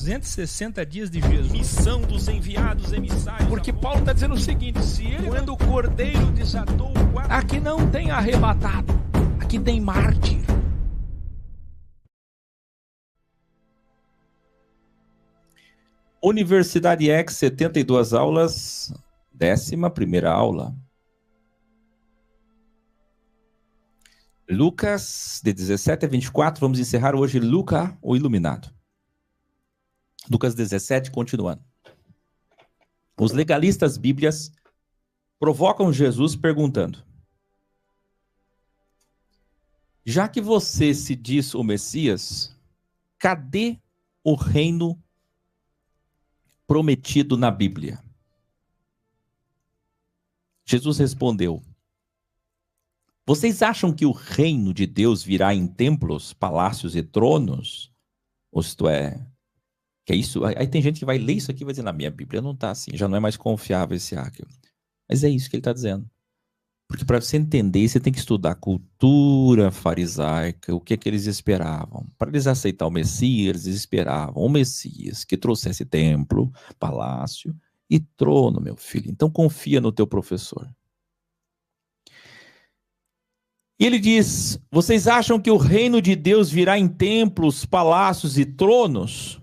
360 dias de Jesus. Missão dos enviados emissários. Porque Paulo está dizendo o seguinte, se ele... Quando o cordeiro desatou o guarda... Aqui não tem arrebatado, aqui tem mártir. Universidade X, 72 aulas, 11ª aula. Lucas, de 17 a 24, vamos encerrar hoje Lucas, o Iluminado. Lucas 17, continuando. Os legalistas bíblias provocam Jesus perguntando: já que você se diz o Messias, cadê o reino prometido na Bíblia? Jesus respondeu: vocês acham que o reino de Deus virá em templos, palácios e tronos? Ou isto é, que é isso? Aí tem gente que vai ler isso aqui e vai dizer, na minha Bíblia não está assim, já não é mais confiável esse aqui. Mas é isso que ele está dizendo. Porque para você entender, você tem que estudar a cultura farisaica, o que é que eles esperavam. Para eles aceitar o Messias, eles esperavam o Messias que trouxesse templo, palácio e trono, meu filho. Então confia no teu professor. E ele diz, vocês acham que o reino de Deus virá em templos, palácios e tronos?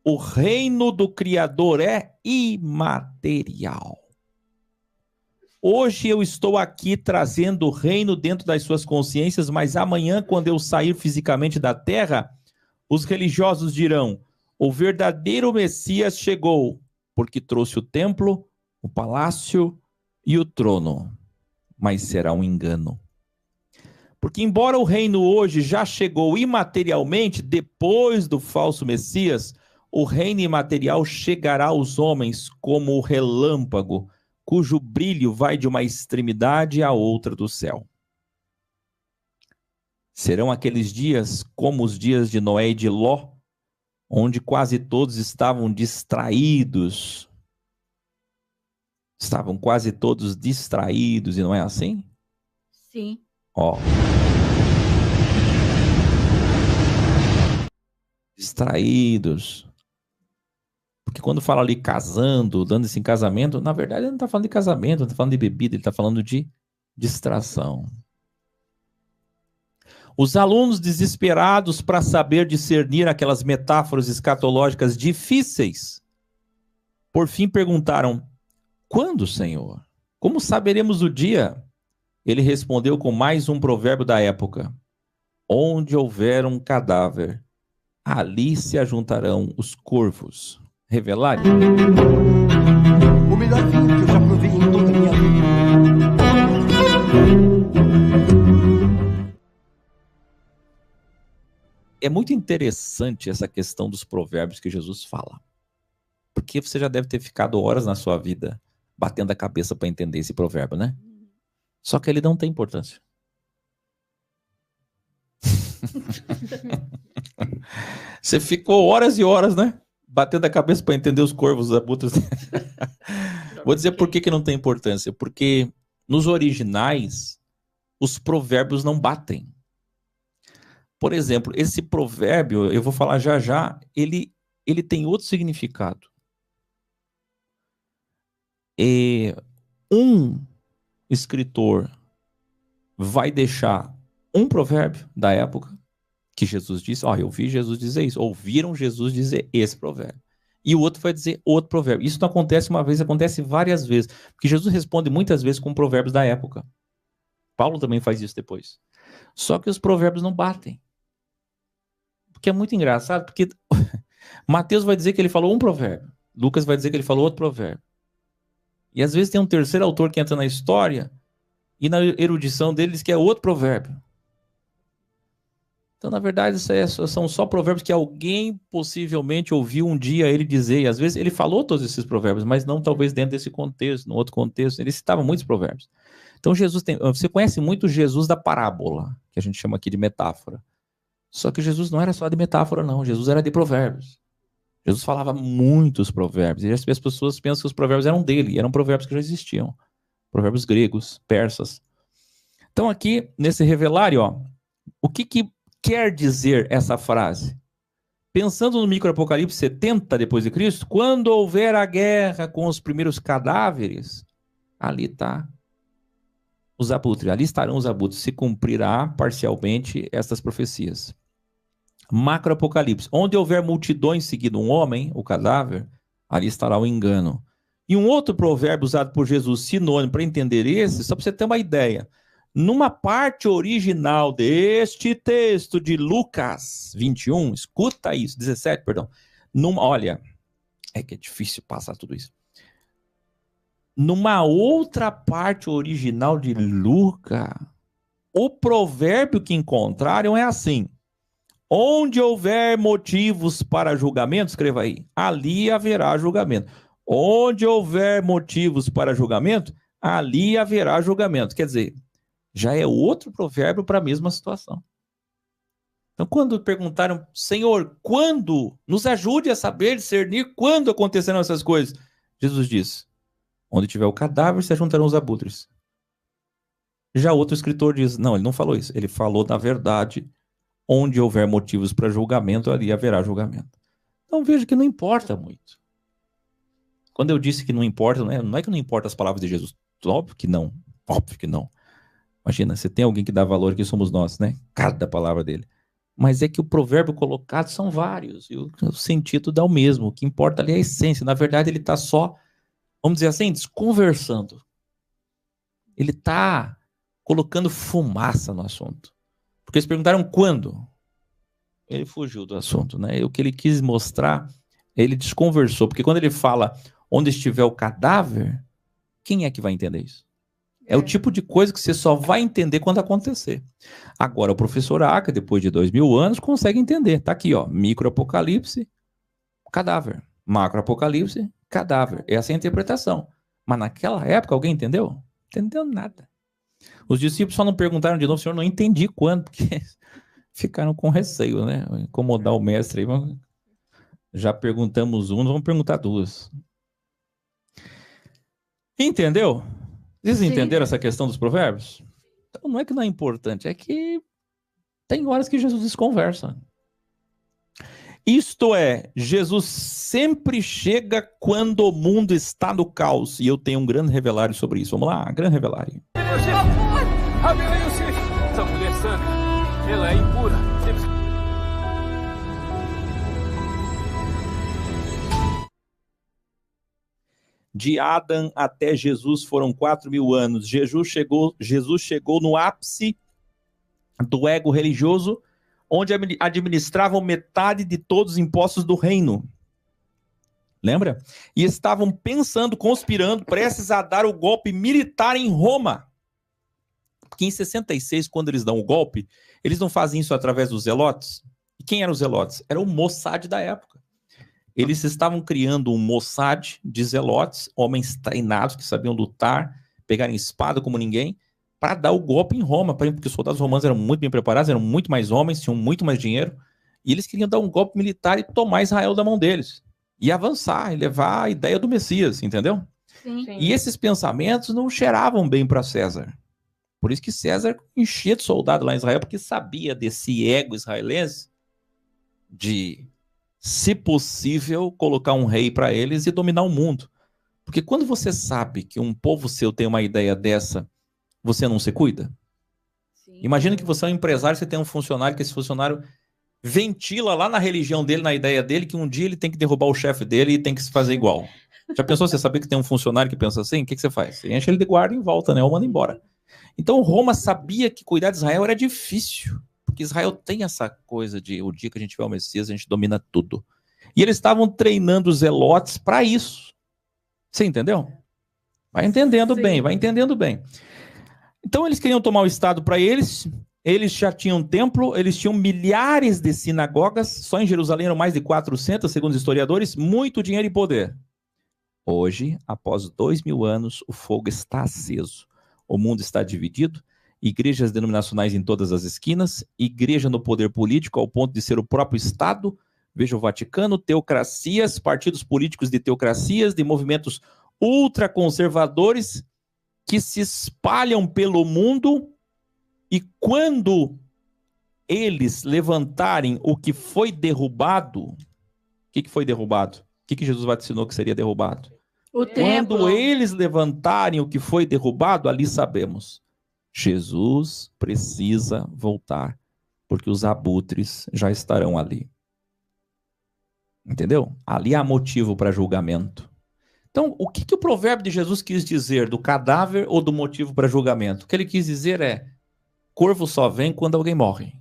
O reino do Criador é imaterial. Hoje eu estou aqui trazendo o reino dentro das suas consciências, mas amanhã, quando eu sair fisicamente da terra, os religiosos dirão, o verdadeiro Messias chegou, porque trouxe o templo, o palácio e o trono. Mas será um engano. Porque embora o reino hoje já chegou imaterialmente, depois do falso Messias, o reino imaterial chegará aos homens como o relâmpago, cujo brilho vai de uma extremidade à outra do céu. Serão aqueles dias como os dias de Noé e de Ló, onde quase todos estavam distraídos. Estavam quase todos distraídos, e não é assim? Sim. Ó. Distraídos. Porque quando fala ali casando, dando-se em casamento, na verdade ele não está falando de casamento, não está falando de bebida, ele está falando de distração. Os alunos desesperados para saber discernir aquelas metáforas escatológicas difíceis, por fim perguntaram, quando, Senhor? Como saberemos o dia? Ele respondeu com mais um provérbio da época. Onde houver um cadáver, ali se ajuntarão os corvos. Revelar? O melhor vinho que eu já provei em toda a minha vida. É muito interessante essa questão dos provérbios que Jesus fala. Porque você já deve ter ficado horas na sua vida batendo a cabeça para entender esse provérbio, né? Só que ele não tem importância. Você ficou horas e horas, né? Batendo a cabeça para entender os corvos, os abutres. Vou dizer por que não tem importância. Porque nos originais, os provérbios não batem. Por exemplo, esse provérbio, eu vou falar já já, ele tem outro significado. Um escritor vai deixar um provérbio da época que Jesus disse, eu vi Jesus dizer isso, ouviram Jesus dizer esse provérbio. E o outro vai dizer outro provérbio. Isso não acontece uma vez, acontece várias vezes. Porque Jesus responde muitas vezes com provérbios da época. Paulo também faz isso depois. Só que os provérbios não batem. Porque é muito engraçado, porque Mateus vai dizer que ele falou um provérbio. Lucas vai dizer que ele falou outro provérbio. E às vezes tem um terceiro autor que entra na história e na erudição deles que é outro provérbio. Então, na verdade, são só provérbios que alguém possivelmente ouviu um dia ele dizer, e às vezes ele falou todos esses provérbios, mas não talvez dentro desse contexto, no outro contexto, ele citava muitos provérbios. Então, você conhece muito Jesus da parábola, que a gente chama aqui de metáfora. Só que Jesus não era só de metáfora, não, Jesus era de provérbios. Jesus falava muitos provérbios, e as pessoas pensam que os provérbios eram dele, e eram provérbios que já existiam. Provérbios gregos, persas. Então, aqui, nesse revelário, o que quer dizer essa frase? Pensando no microapocalipse 70 depois de Cristo, quando houver a guerra com os primeiros cadáveres, ali está os abutres, ali estarão os abutres, se cumprirá parcialmente estas profecias. Macroapocalipse, onde houver multidões seguindo um homem, o cadáver, ali estará o engano. E um outro provérbio usado por Jesus, sinônimo para entender esse, só para você ter uma ideia. Numa parte original deste texto de Lucas 21, escuta isso, 17, perdão. Olha, é que é difícil passar tudo isso. Numa outra parte original de Lucas, o provérbio que encontraram é assim: onde houver motivos para julgamento, escreva aí, ali haverá julgamento. Onde houver motivos para julgamento, ali haverá julgamento. Quer dizer, já é outro provérbio para a mesma situação. Então, quando perguntaram, Senhor, quando? Nos ajude a saber discernir quando acontecerão essas coisas. Jesus disse, onde tiver o cadáver, se juntarão os abutres. Já outro escritor diz, não, ele não falou isso. Ele falou, na verdade, onde houver motivos para julgamento, ali haverá julgamento. Então, veja que não importa muito. Quando eu disse que não importa, não é que não importa as palavras de Jesus. Óbvio que não. Óbvio que não. Imagina, você tem alguém que dá valor, que somos nós, né? Cada palavra dele. Mas é que o provérbio colocado são vários, e o sentido dá o mesmo. O que importa ali é a essência. Na verdade, ele está só, vamos dizer assim, desconversando. Ele está colocando fumaça no assunto. Porque eles perguntaram quando. Ele fugiu do assunto, né? O que ele quis mostrar, ele desconversou. Porque quando ele fala onde estiver o cadáver, quem é que vai entender isso? É o tipo de coisa que você só vai entender quando acontecer. Agora, o professor Aca, depois de 2000 anos, consegue entender. Tá aqui, ó, microapocalipse, cadáver. Macroapocalipse, cadáver. Essa é a interpretação. Mas naquela época, alguém entendeu? Não entendeu nada. Os discípulos só não perguntaram de novo, Senhor, não entendi quando, porque ficaram com receio, né? Incomodar o mestre aí. Já perguntamos um, vamos perguntar duas. Entendeu? Vocês entenderam essa questão dos provérbios? Então não é que não é importante, é que tem horas que Jesus desconversa. Isto é, Jesus sempre chega quando o mundo está no caos. E eu tenho um grande revelário sobre isso. Vamos lá, grande revelário. Essa mulher santa, ela é impura. De Adão até Jesus foram 4.000 anos. Jesus chegou no ápice do ego religioso, onde administravam metade de todos os impostos do reino. Lembra? E estavam pensando, conspirando, prestes a dar o golpe militar em Roma. Porque em 66, quando eles dão o golpe, eles não fazem isso através dos zelotes. E quem eram os zelotes? Era o Mossad da época. Eles estavam criando um Mossad de zelotes, homens treinados que sabiam lutar, pegarem espada como ninguém, para dar o golpe em Roma, porque os soldados romanos eram muito bem preparados, eram muito mais homens, tinham muito mais dinheiro, e eles queriam dar um golpe militar e tomar Israel da mão deles, e avançar, e levar a ideia do Messias, entendeu? Sim. E esses pensamentos não cheiravam bem para César. Por isso que César enchia de soldado lá em Israel, porque sabia desse ego israelense de, se possível, colocar um rei para eles e dominar o mundo. Porque quando você sabe que um povo seu tem uma ideia dessa, você não se cuida? Sim. Imagina que você é um empresário, você tem um funcionário, que esse funcionário ventila lá na religião dele, na ideia dele, que um dia ele tem que derrubar o chefe dele e tem que se fazer igual. Já pensou, você saber que tem um funcionário que pensa assim? O que você faz? Você enche ele de guarda e volta, né? Ou manda embora. Então Roma sabia que cuidar de Israel era difícil. Porque Israel tem essa coisa de o dia que a gente tiver o Messias, a gente domina tudo. E eles estavam treinando os zelotes para isso. Você entendeu? Vai entendendo bem, vai entendendo bem. Então eles queriam tomar o Estado para eles já tinham um templo, eles tinham milhares de sinagogas, só em Jerusalém eram mais de 400, segundo os historiadores, muito dinheiro e poder. Hoje, após 2000 anos, o fogo está aceso. O mundo está dividido, igrejas denominacionais em todas as esquinas, igreja no poder político ao ponto de ser o próprio Estado, veja o Vaticano, teocracias, partidos políticos de teocracias, de movimentos ultraconservadores que se espalham pelo mundo, e quando eles levantarem o que foi derrubado, o que foi derrubado? O que Jesus vaticinou que seria derrubado? O templo. Quando eles levantarem o que foi derrubado, ali sabemos, Jesus precisa voltar, porque os abutres já estarão ali. Entendeu? Ali há motivo para julgamento. Então, o que o provérbio de Jesus quis dizer do cadáver ou do motivo para julgamento? O que ele quis dizer é, corvo só vem quando alguém morre.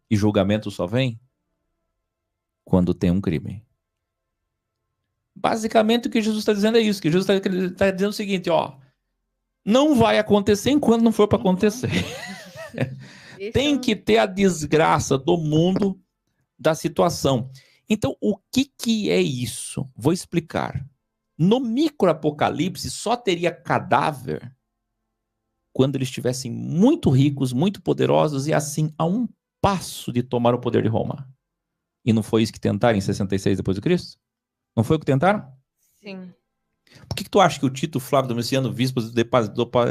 E julgamento só vem quando tem um crime. Basicamente, o que Jesus está dizendo é isso. Que Jesus está dizendo o seguinte, ó. Não vai acontecer enquanto não for para acontecer. Tem que ter a desgraça do mundo, da situação. Então, o que é isso? Vou explicar. No microapocalipse, só teria cadáver quando eles estivessem muito ricos, muito poderosos e assim, a um passo de tomar o poder de Roma. E não foi isso que tentaram em 66 depois de Cristo? Não foi o que tentaram? Sim. Por que tu acha que o Tito Flávio Domiciano, Bispo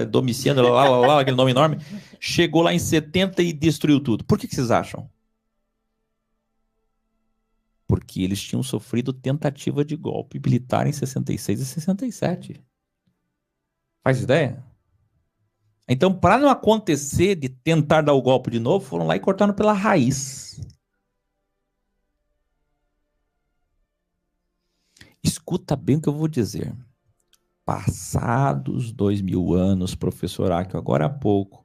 Domiciano, aquele nome enorme, chegou lá em 70 e destruiu tudo? Por que vocês acham? Porque eles tinham sofrido tentativa de golpe militar em 66 e 67. Faz ideia? Então, para não acontecer de tentar dar o golpe de novo, foram lá e cortaram pela raiz. Escuta bem o que eu vou dizer. Passados 2000 anos, professor Akio, agora há pouco,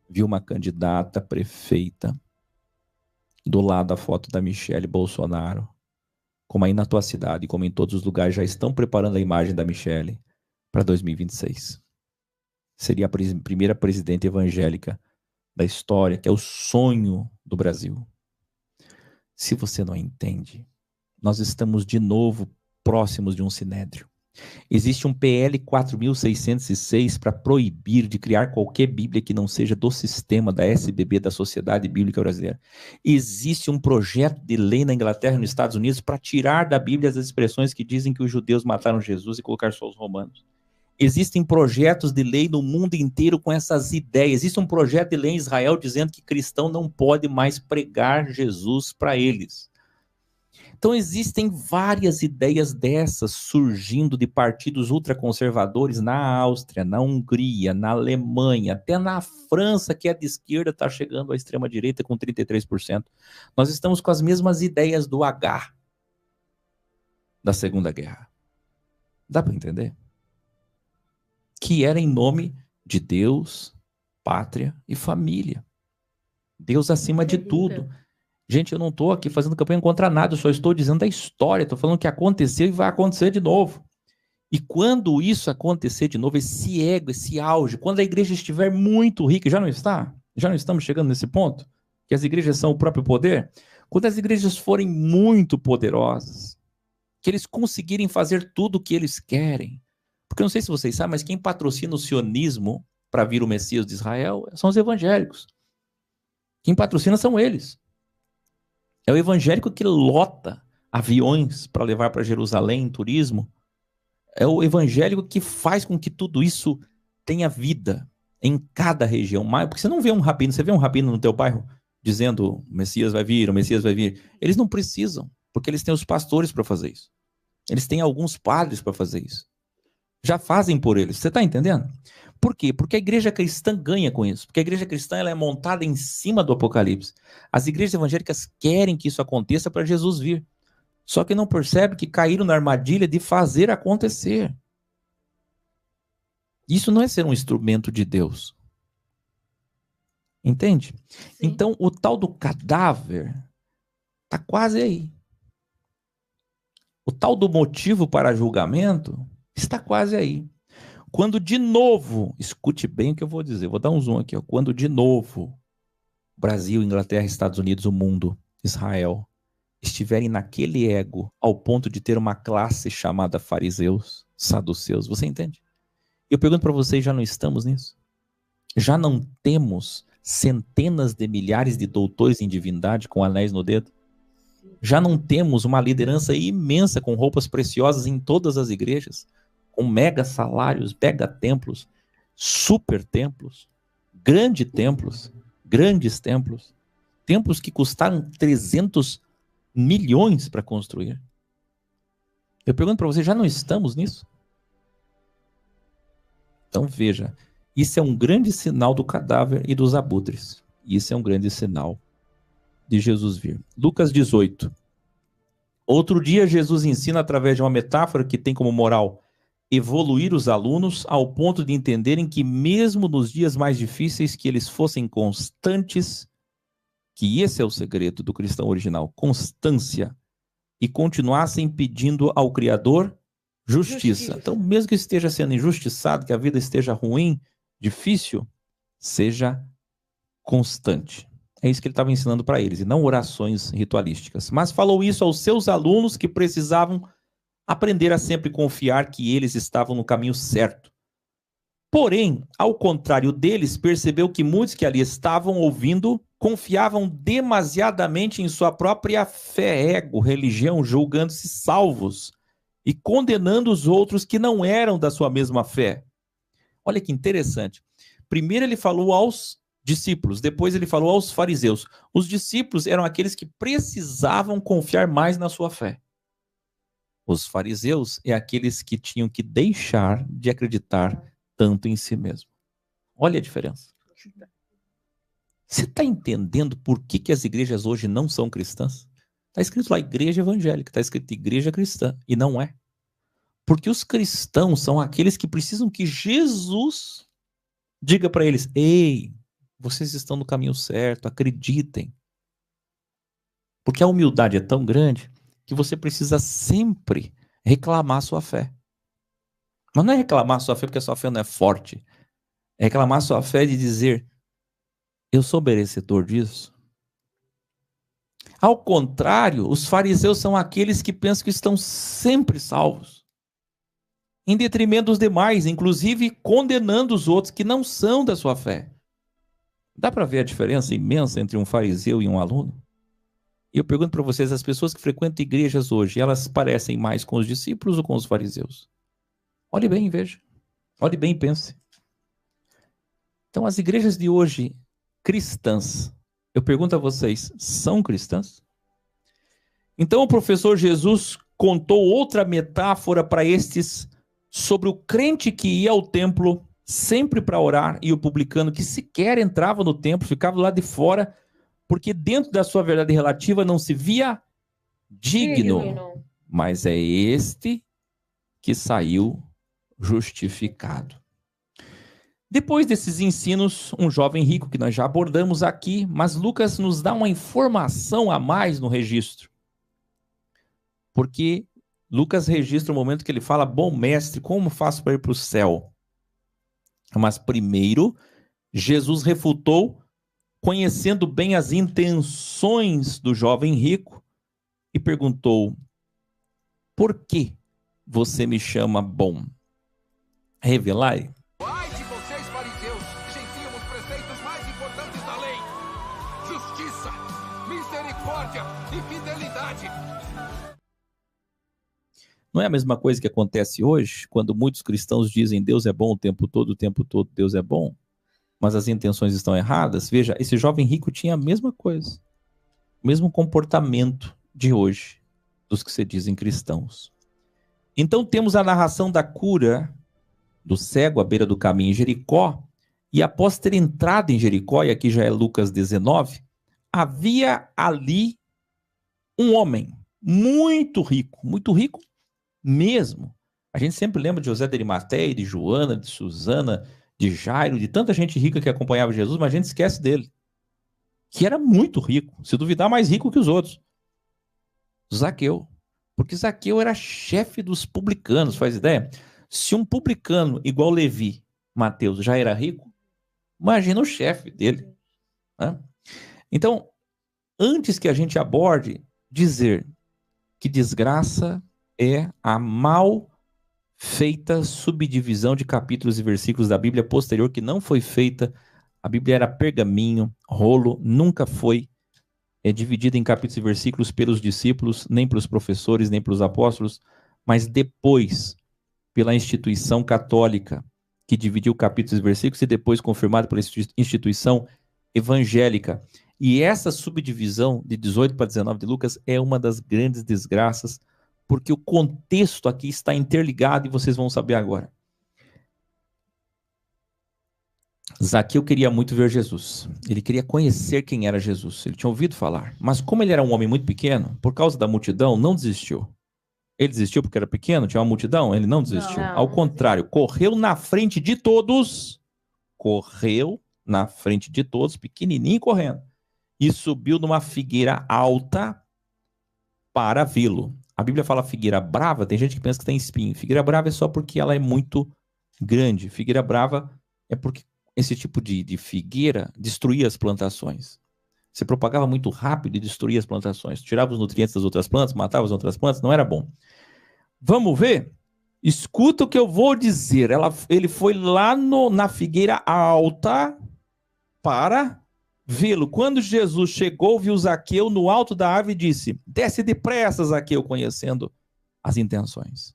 viu uma candidata a prefeita do lado da foto da Michele Bolsonaro, como aí na tua cidade, como em todos os lugares, já estão preparando a imagem da Michele para 2026. Seria a primeira presidente evangélica da história, que é o sonho do Brasil. Se você não entende, nós estamos de novo próximos de um sinédrio. Existe um PL 4.606 para proibir de criar qualquer Bíblia que não seja do sistema da SBB, da Sociedade Bíblica Brasileira. Existe um projeto de lei na Inglaterra e nos Estados Unidos para tirar da Bíblia as expressões que dizem que os judeus mataram Jesus e colocar só os romanos. Existem projetos de lei no mundo inteiro com essas ideias. Existe um projeto de lei em Israel dizendo que cristão não pode mais pregar Jesus para eles. Então existem várias ideias dessas surgindo de partidos ultraconservadores na Áustria, na Hungria, na Alemanha, até na França, que é de esquerda, está chegando à extrema-direita com 33%. Nós estamos com as mesmas ideias do H, da Segunda Guerra. Dá para entender? Que era em nome de Deus, pátria e família. Deus acima de tudo. Gente, eu não estou aqui fazendo campanha contra nada, eu só estou dizendo da história, estou falando que aconteceu e vai acontecer de novo. E quando isso acontecer de novo, esse ego, esse auge, quando a igreja estiver muito rica, já não está? Já não estamos chegando nesse ponto? Que as igrejas são o próprio poder? Quando as igrejas forem muito poderosas, que eles conseguirem fazer tudo o que eles querem. Porque eu não sei se vocês sabem, mas quem patrocina o sionismo para vir o Messias de Israel são os evangélicos. Quem patrocina são eles. É o evangélico que lota aviões para levar para Jerusalém em turismo. É o evangélico que faz com que tudo isso tenha vida em cada região. Porque você não vê um rabino, você vê um rabino no teu bairro dizendo o Messias vai vir, o Messias vai vir. Eles não precisam, porque eles têm os pastores para fazer isso. Eles têm alguns padres para fazer isso. Já fazem por eles. Você está entendendo? Por quê? Porque a igreja cristã ganha com isso. Porque a igreja cristã ela é montada em cima do Apocalipse. As igrejas evangélicas querem que isso aconteça para Jesus vir. Só que não percebe que caíram na armadilha de fazer acontecer. Isso não é ser um instrumento de Deus. Entende? Sim. Então, o tal do cadáver está quase aí. O tal do motivo para julgamento está quase aí. Quando de novo, escute bem o que eu vou dizer, vou dar um zoom aqui, ó. Quando de novo Brasil, Inglaterra, Estados Unidos, o mundo, Israel, estiverem naquele ego ao ponto de ter uma classe chamada fariseus, saduceus, você entende? Eu pergunto para vocês, já não estamos nisso? Já não temos centenas de milhares de doutores em divindade com anéis no dedo? Já não temos uma liderança imensa com roupas preciosas em todas as igrejas? Com mega salários, mega templos, super templos, grandes grandes templos, templos que custaram 300 milhões para construir. Eu pergunto para você, já não estamos nisso? Então veja, isso é um grande sinal do cadáver e dos abutres. Isso é um grande sinal de Jesus vir. Lucas 18. Outro dia Jesus ensina através de uma metáfora que tem como moral evoluir os alunos ao ponto de entenderem que mesmo nos dias mais difíceis que eles fossem constantes, que esse é o segredo do cristão original, constância, e continuassem pedindo ao Criador justiça. Então, mesmo que esteja sendo injustiçado, que a vida esteja ruim, difícil, seja constante. É isso que ele estava ensinando para eles, e não orações ritualísticas. Mas falou isso aos seus alunos que precisavam aprender a sempre confiar que eles estavam no caminho certo. Porém, ao contrário deles, percebeu que muitos que ali estavam ouvindo confiavam demasiadamente em sua própria fé, ego, religião, julgando-se salvos e condenando os outros que não eram da sua mesma fé. Olha que interessante. Primeiro ele falou aos discípulos, depois ele falou aos fariseus. Os discípulos eram aqueles que precisavam confiar mais na sua fé. Os fariseus é aqueles que tinham que deixar de acreditar tanto em si mesmo. Olha a diferença. Você está entendendo por que as igrejas hoje não são cristãs? Está escrito lá igreja evangélica, está escrito igreja cristã, e não é. Porque os cristãos são aqueles que precisam que Jesus diga para eles, ei, vocês estão no caminho certo, acreditem. Porque a humildade é tão grande que você precisa sempre reclamar sua fé. Mas não é reclamar sua fé porque a sua fé não é forte. É reclamar sua fé de dizer, eu sou merecedor disso. Ao contrário, os fariseus são aqueles que pensam que estão sempre salvos, em detrimento dos demais, inclusive condenando os outros que não são da sua fé. Dá para ver a diferença imensa entre um fariseu e um aluno? E eu pergunto para vocês, as pessoas que frequentam igrejas hoje, elas parecem mais com os discípulos ou com os fariseus? Olhe bem e veja. Olhe bem e pense. Então, as igrejas de hoje, cristãs, eu pergunto a vocês, são cristãs? Então, o professor Jesus contou outra metáfora para estes sobre o crente que ia ao templo sempre para orar e o publicano que sequer entrava no templo, ficava do lado de fora, porque dentro da sua verdade relativa não se via digno. Mas é este que saiu justificado. Depois desses ensinos, um jovem rico, que nós já abordamos aqui, mas Lucas nos dá uma informação a mais no registro. Porque Lucas registra o momento que ele fala, bom mestre, como faço para ir para o céu? Mas primeiro, Jesus refutou, conhecendo bem as intenções do jovem rico, e perguntou, por que você me chama bom? Revelai. Ai de vocês, fariseus, chefiam os preceitos mais importantes da lei: justiça, misericórdia e fidelidade. Não é a mesma coisa que acontece hoje, quando muitos cristãos dizem Deus é bom o tempo todo Deus é bom, mas as intenções estão erradas? Veja, esse jovem rico tinha a mesma coisa, o mesmo comportamento de hoje, dos que se dizem cristãos. Então temos a narração da cura do cego à beira do caminho em Jericó, e após ter entrado em Jericó, e aqui já é Lucas 19, havia ali um homem muito rico mesmo. A gente sempre lembra de José de Arimateia, de Joana, de Susana, de Jairo, de tanta gente rica que acompanhava Jesus, mas a gente esquece dele, que era muito rico, se duvidar mais rico que os outros. Zaqueu, porque Zaqueu era chefe dos publicanos, faz ideia? Se um publicano igual Levi, Mateus, já era rico, imagina o chefe dele, né? Então, antes que a gente aborde dizer que desgraça é a mal feita subdivisão de capítulos e versículos da Bíblia posterior, que não foi feita, a Bíblia era pergaminho, rolo, nunca foi dividida em capítulos e versículos pelos discípulos, nem pelos professores, nem pelos apóstolos, mas depois, pela instituição católica, que dividiu capítulos e versículos, e depois confirmado pela instituição evangélica. E essa subdivisão de 18 para 19 de Lucas é uma das grandes desgraças, porque o contexto aqui está interligado e vocês vão saber agora. Zaqueu queria muito ver Jesus. Ele queria conhecer quem era Jesus. Ele tinha ouvido falar. Mas como ele era um homem muito pequeno, por causa da multidão, não desistiu. Ele desistiu porque era pequeno, tinha uma multidão? Ele não desistiu. Não. Ao contrário, correu na frente de todos. Correu na frente de todos, pequenininho correndo. E subiu numa figueira alta para vê-lo. A Bíblia fala figueira brava, tem gente que pensa que tem espinho. Figueira brava é só porque ela é muito grande. Figueira brava é porque esse tipo de figueira destruía as plantações. Você propagava muito rápido e destruía as plantações. Tirava os nutrientes das outras plantas, matava as outras plantas, não era bom. Vamos ver? Escuta o que eu vou dizer. Ele foi lá na figueira alta para vê-lo. Quando Jesus chegou, viu Zaqueu no alto da árvore e disse: desce depressa, Zaqueu, conhecendo as intenções,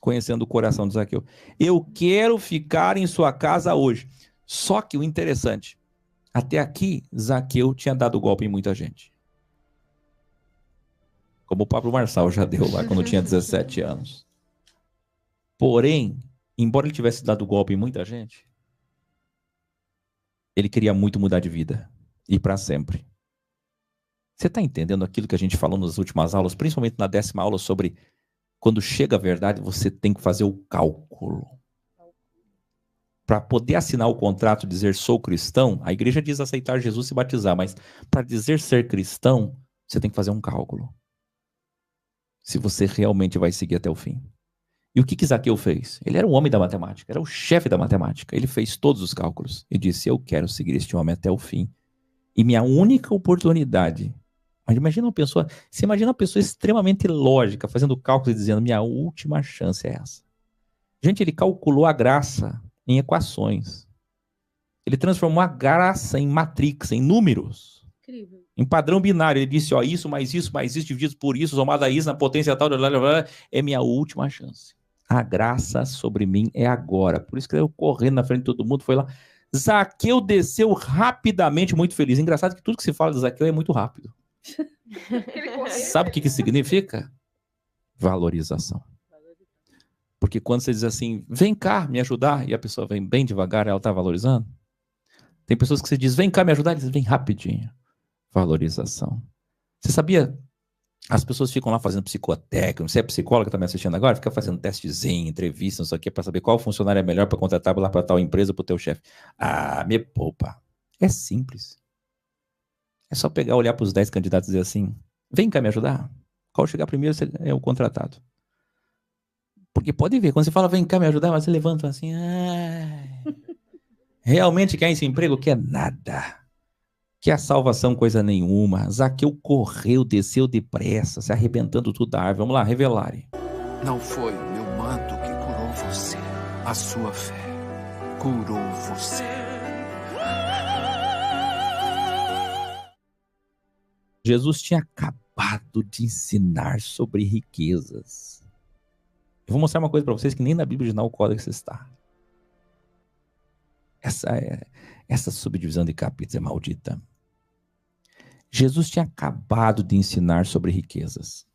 conhecendo o coração de Zaqueu. Eu quero ficar em sua casa hoje. Só que o interessante, até aqui, Zaqueu tinha dado golpe em muita gente. Como o Pablo Marçal já deu lá quando tinha 17 anos. Porém, embora ele tivesse dado golpe em muita gente, ele queria muito mudar de vida. E para sempre. Você está entendendo aquilo que a gente falou nas últimas aulas, principalmente na 10ª aula, sobre quando chega a verdade, você tem que fazer o cálculo. Para poder assinar o contrato e dizer sou cristão, a igreja diz aceitar Jesus e se batizar, mas para dizer ser cristão, você tem que fazer um cálculo. Se você realmente vai seguir até o fim. E o que Zaqueu fez? Ele era um homem da matemática, era o chefe da matemática. Ele fez todos os cálculos e disse: eu quero seguir este homem até o fim. E minha única oportunidade... Mas imagina uma pessoa... Você imagina uma pessoa extremamente lógica, fazendo cálculos e dizendo: minha última chance é essa. Gente, ele calculou a graça em equações. Ele transformou a graça em matrix, em números. Incrível. Em padrão binário. Ele disse: ó, isso, mais isso, dividido por isso, somado a isso, na potência tal, é minha última chance. A graça sobre mim é agora. Por isso que eu correndo na frente de todo mundo, foi lá. Zaqueu desceu rapidamente, muito feliz. Engraçado que tudo que se fala de Zaqueu é muito rápido. Sabe o que significa? Valorização. Porque quando você diz assim, vem cá me ajudar, e a pessoa vem bem devagar, ela está valorizando. Tem pessoas que você diz, vem cá me ajudar, eles vêm rapidinho. Valorização. Você sabia? As pessoas ficam lá fazendo psicotécnico. Você é psicóloga, está me assistindo agora? Fica fazendo testezinho, entrevista, não sei o quê, para saber qual funcionário é melhor para contratar lá para tal empresa, para o teu chefe. Ah, me poupa. É simples. É só pegar, olhar para os 10 candidatos e dizer assim, vem cá me ajudar. Qual chegar primeiro é o contratado. Porque pode ver, quando você fala, vem cá me ajudar, mas você levanta assim, realmente quer esse emprego? Quer nada. Quer a salvação, coisa nenhuma. Zaqueu correu, desceu depressa, se arrebentando tudo da árvore. Vamos lá, revelarem. Não foi o meu manto que curou você. A sua fé curou você. Jesus tinha acabado de ensinar sobre riquezas. Eu vou mostrar uma coisa para vocês que nem na Bíblia original o códex está. Essa subdivisão de capítulos é maldita. Jesus tinha acabado de ensinar sobre riquezas.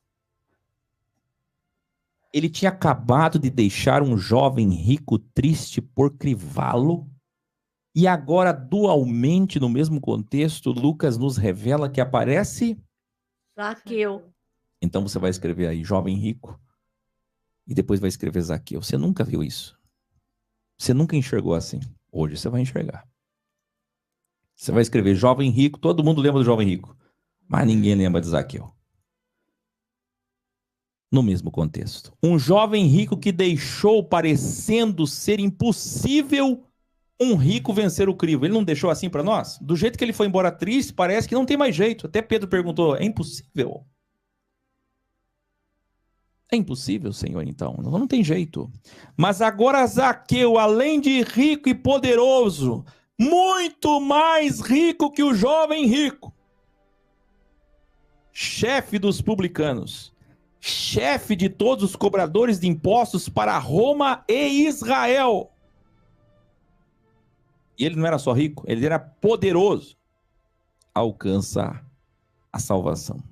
Ele tinha acabado de deixar um jovem rico triste por crivá-lo. E agora, dualmente, no mesmo contexto, Lucas nos revela que aparece Zaqueu. Então você vai escrever aí, jovem rico. E depois vai escrever Zaqueu. Você nunca viu isso. Você nunca enxergou assim. Hoje você vai enxergar. Você vai escrever jovem rico, todo mundo lembra do jovem rico. Mas ninguém lembra de Zaqueu. No mesmo contexto. Um jovem rico que deixou parecendo ser impossível um rico vencer o crivo. Ele não deixou assim para nós? Do jeito que ele foi embora triste, parece que não tem mais jeito. Até Pedro perguntou, é impossível? É impossível, Senhor, então. Não tem jeito. Mas agora Zaqueu, além de rico e poderoso, muito mais rico que o jovem rico, chefe dos publicanos, chefe de todos os cobradores de impostos para Roma e Israel. E ele não era só rico, ele era poderoso. alcança a salvação.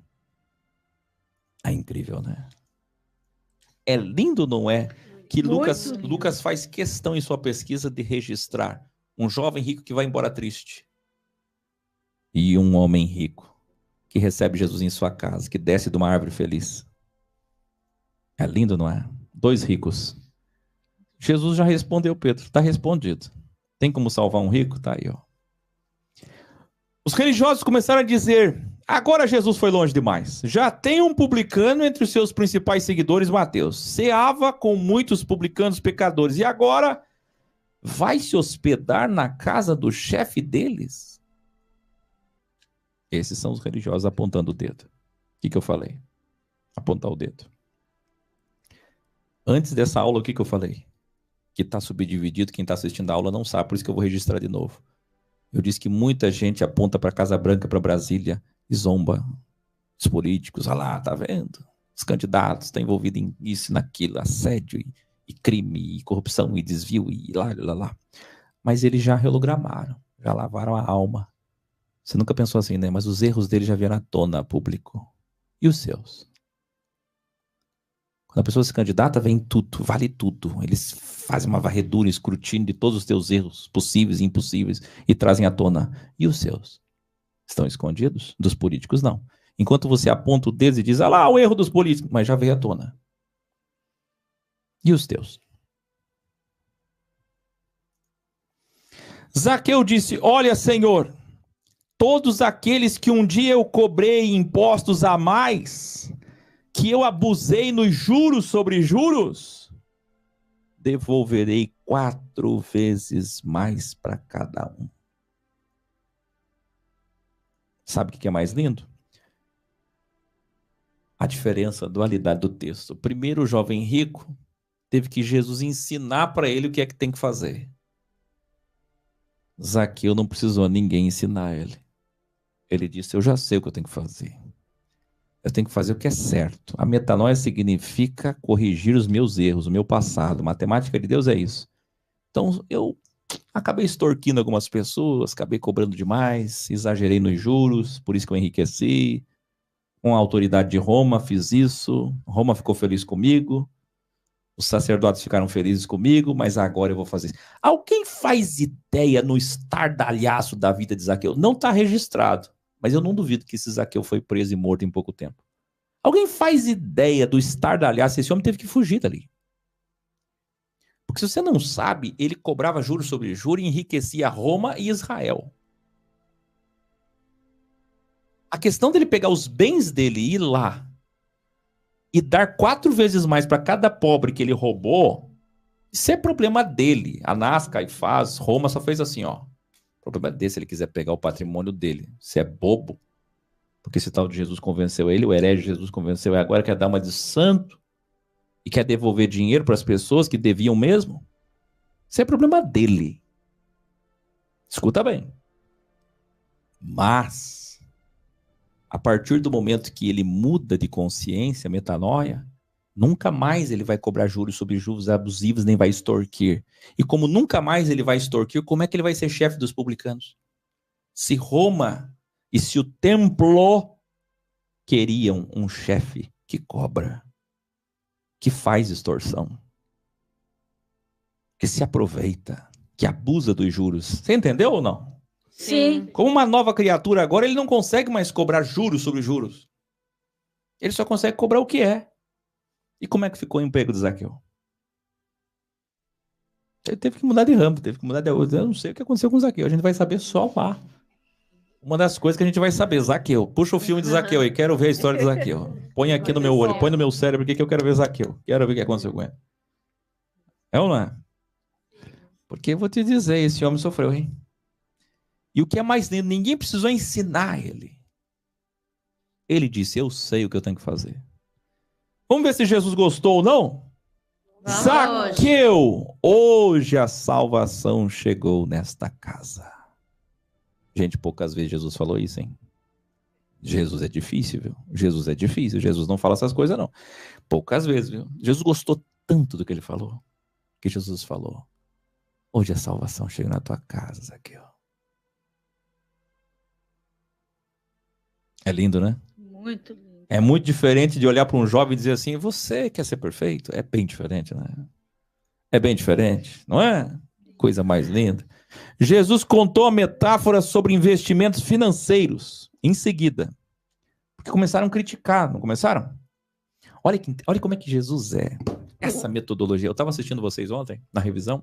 É incrível, né? É lindo, não é? Que Lucas faz questão em sua pesquisa de registrar um jovem rico que vai embora triste e um homem rico que recebe Jesus em sua casa, que desce de uma árvore feliz. É lindo, não é? Dois ricos. Jesus já respondeu, Pedro. Está respondido. Tem como salvar um rico? Tá aí, ó. Os religiosos começaram a dizer: agora Jesus foi longe demais. Já tem um publicano entre os seus principais seguidores, Mateus. Ceava com muitos publicanos pecadores. E agora vai se hospedar na casa do chefe deles? Esses são os religiosos apontando o dedo. O que eu falei? Apontar o dedo. Antes dessa aula, o que eu falei? Que está subdividido, quem está assistindo a aula não sabe, por isso que eu vou registrar de novo. Eu disse que muita gente aponta para Casa Branca, para Brasília, e zomba os políticos. Olha lá, tá vendo? Os candidatos estão envolvidos em isso, naquilo, assédio, e crime, e corrupção, e desvio, e lá. Mas eles já relogramaram, já lavaram a alma. Você nunca pensou assim, né? Mas os erros deles já vieram à tona, público. E os seus? Quando a pessoa se candidata, vem tudo, vale tudo. Eles fazem uma varredura, escrutínio de todos os teus erros possíveis e impossíveis e trazem à tona. E os seus? Estão escondidos? Dos políticos, não. Enquanto você aponta o dedo e diz, ah lá, o erro dos políticos, mas já veio à tona. E os teus? Zaqueu disse, olha, Senhor, todos aqueles que um dia eu cobrei impostos a mais, que eu abusei nos juros sobre juros, devolverei 4 vezes mais para cada um. Sabe o que é mais lindo? A diferença, a dualidade do texto. Primeiro, o jovem rico teve que Jesus ensinar para ele o que é que tem que fazer. Zaqueu não precisou ninguém ensinar ele. Ele disse, eu já sei o que eu tenho que fazer. Eu tenho que fazer o que é certo. A metanoia significa corrigir os meus erros, o meu passado. A matemática de Deus é isso. Então, eu acabei extorquindo algumas pessoas, acabei cobrando demais, exagerei nos juros, por isso que eu enriqueci. Com a autoridade de Roma, fiz isso. Roma ficou feliz comigo. Os sacerdotes ficaram felizes comigo, mas agora eu vou fazer isso. Alguém faz ideia no estardalhaço da vida de Zaqueu? Não está registrado. Mas eu não duvido que esse Zaqueu foi preso e morto em pouco tempo. Alguém faz ideia do estardalhaço? Esse homem teve que fugir dali. Porque se você não sabe, ele cobrava juros sobre juros e enriquecia Roma e Israel. A questão dele pegar os bens dele e ir lá e dar 4 vezes mais para cada pobre que ele roubou, isso é problema dele. Anás, Caifás, Roma só fez assim, ó. O problema é dele se ele quiser pegar o patrimônio dele. Você é bobo. Porque esse tal de Jesus convenceu ele, o herege Jesus convenceu ele, agora quer dar uma de santo e quer devolver dinheiro para as pessoas que deviam mesmo. Isso é problema dele. Escuta bem. Mas, a partir do momento que ele muda de consciência, metanoia, nunca mais ele vai cobrar juros sobre juros abusivos, nem vai extorquir. E como nunca mais ele vai extorquir, como é que ele vai ser chefe dos publicanos? Se Roma e se o templo queriam um chefe que cobra, que faz extorsão, que se aproveita, que abusa dos juros. Você entendeu ou não? Sim. Como uma nova criatura agora, ele não consegue mais cobrar juros sobre juros. Ele só consegue cobrar o que é. E como é que ficou o emprego de Zaqueu? Ele teve que mudar de ramo, teve que mudar de... Eu não sei o que aconteceu com Zaqueu, a gente vai saber só lá. Uma das coisas que a gente vai saber, Zaqueu. Puxa o filme de Zaqueu aí, quero ver a história de Zaqueu. Põe aqui no meu olho, põe no meu cérebro aqui que eu quero ver Zaqueu. Quero ver o que aconteceu com ele. É ou não é? Porque eu vou te dizer, esse homem sofreu, hein? E o que é mais lindo, ninguém precisou ensinar ele. Ele disse, eu sei o que eu tenho que fazer. Vamos ver se Jesus gostou ou não? Vamos. Zaqueu, hoje a salvação chegou nesta casa. Gente, poucas vezes Jesus falou isso, hein? Jesus é difícil, viu? Jesus é difícil. Jesus não fala essas coisas, não. Poucas vezes, viu? Jesus gostou tanto do que ele falou, que Jesus falou, hoje a salvação chega na tua casa, Zaqueu. É lindo, né? Muito lindo. É muito diferente de olhar para um jovem e dizer assim, você quer ser perfeito? É bem diferente, né? É bem diferente, não é? Coisa mais linda. Jesus contou a metáfora sobre investimentos financeiros em seguida. Porque começaram a criticar, não começaram? Olha como é que Jesus é. Essa metodologia. Eu estava assistindo vocês ontem, na revisão,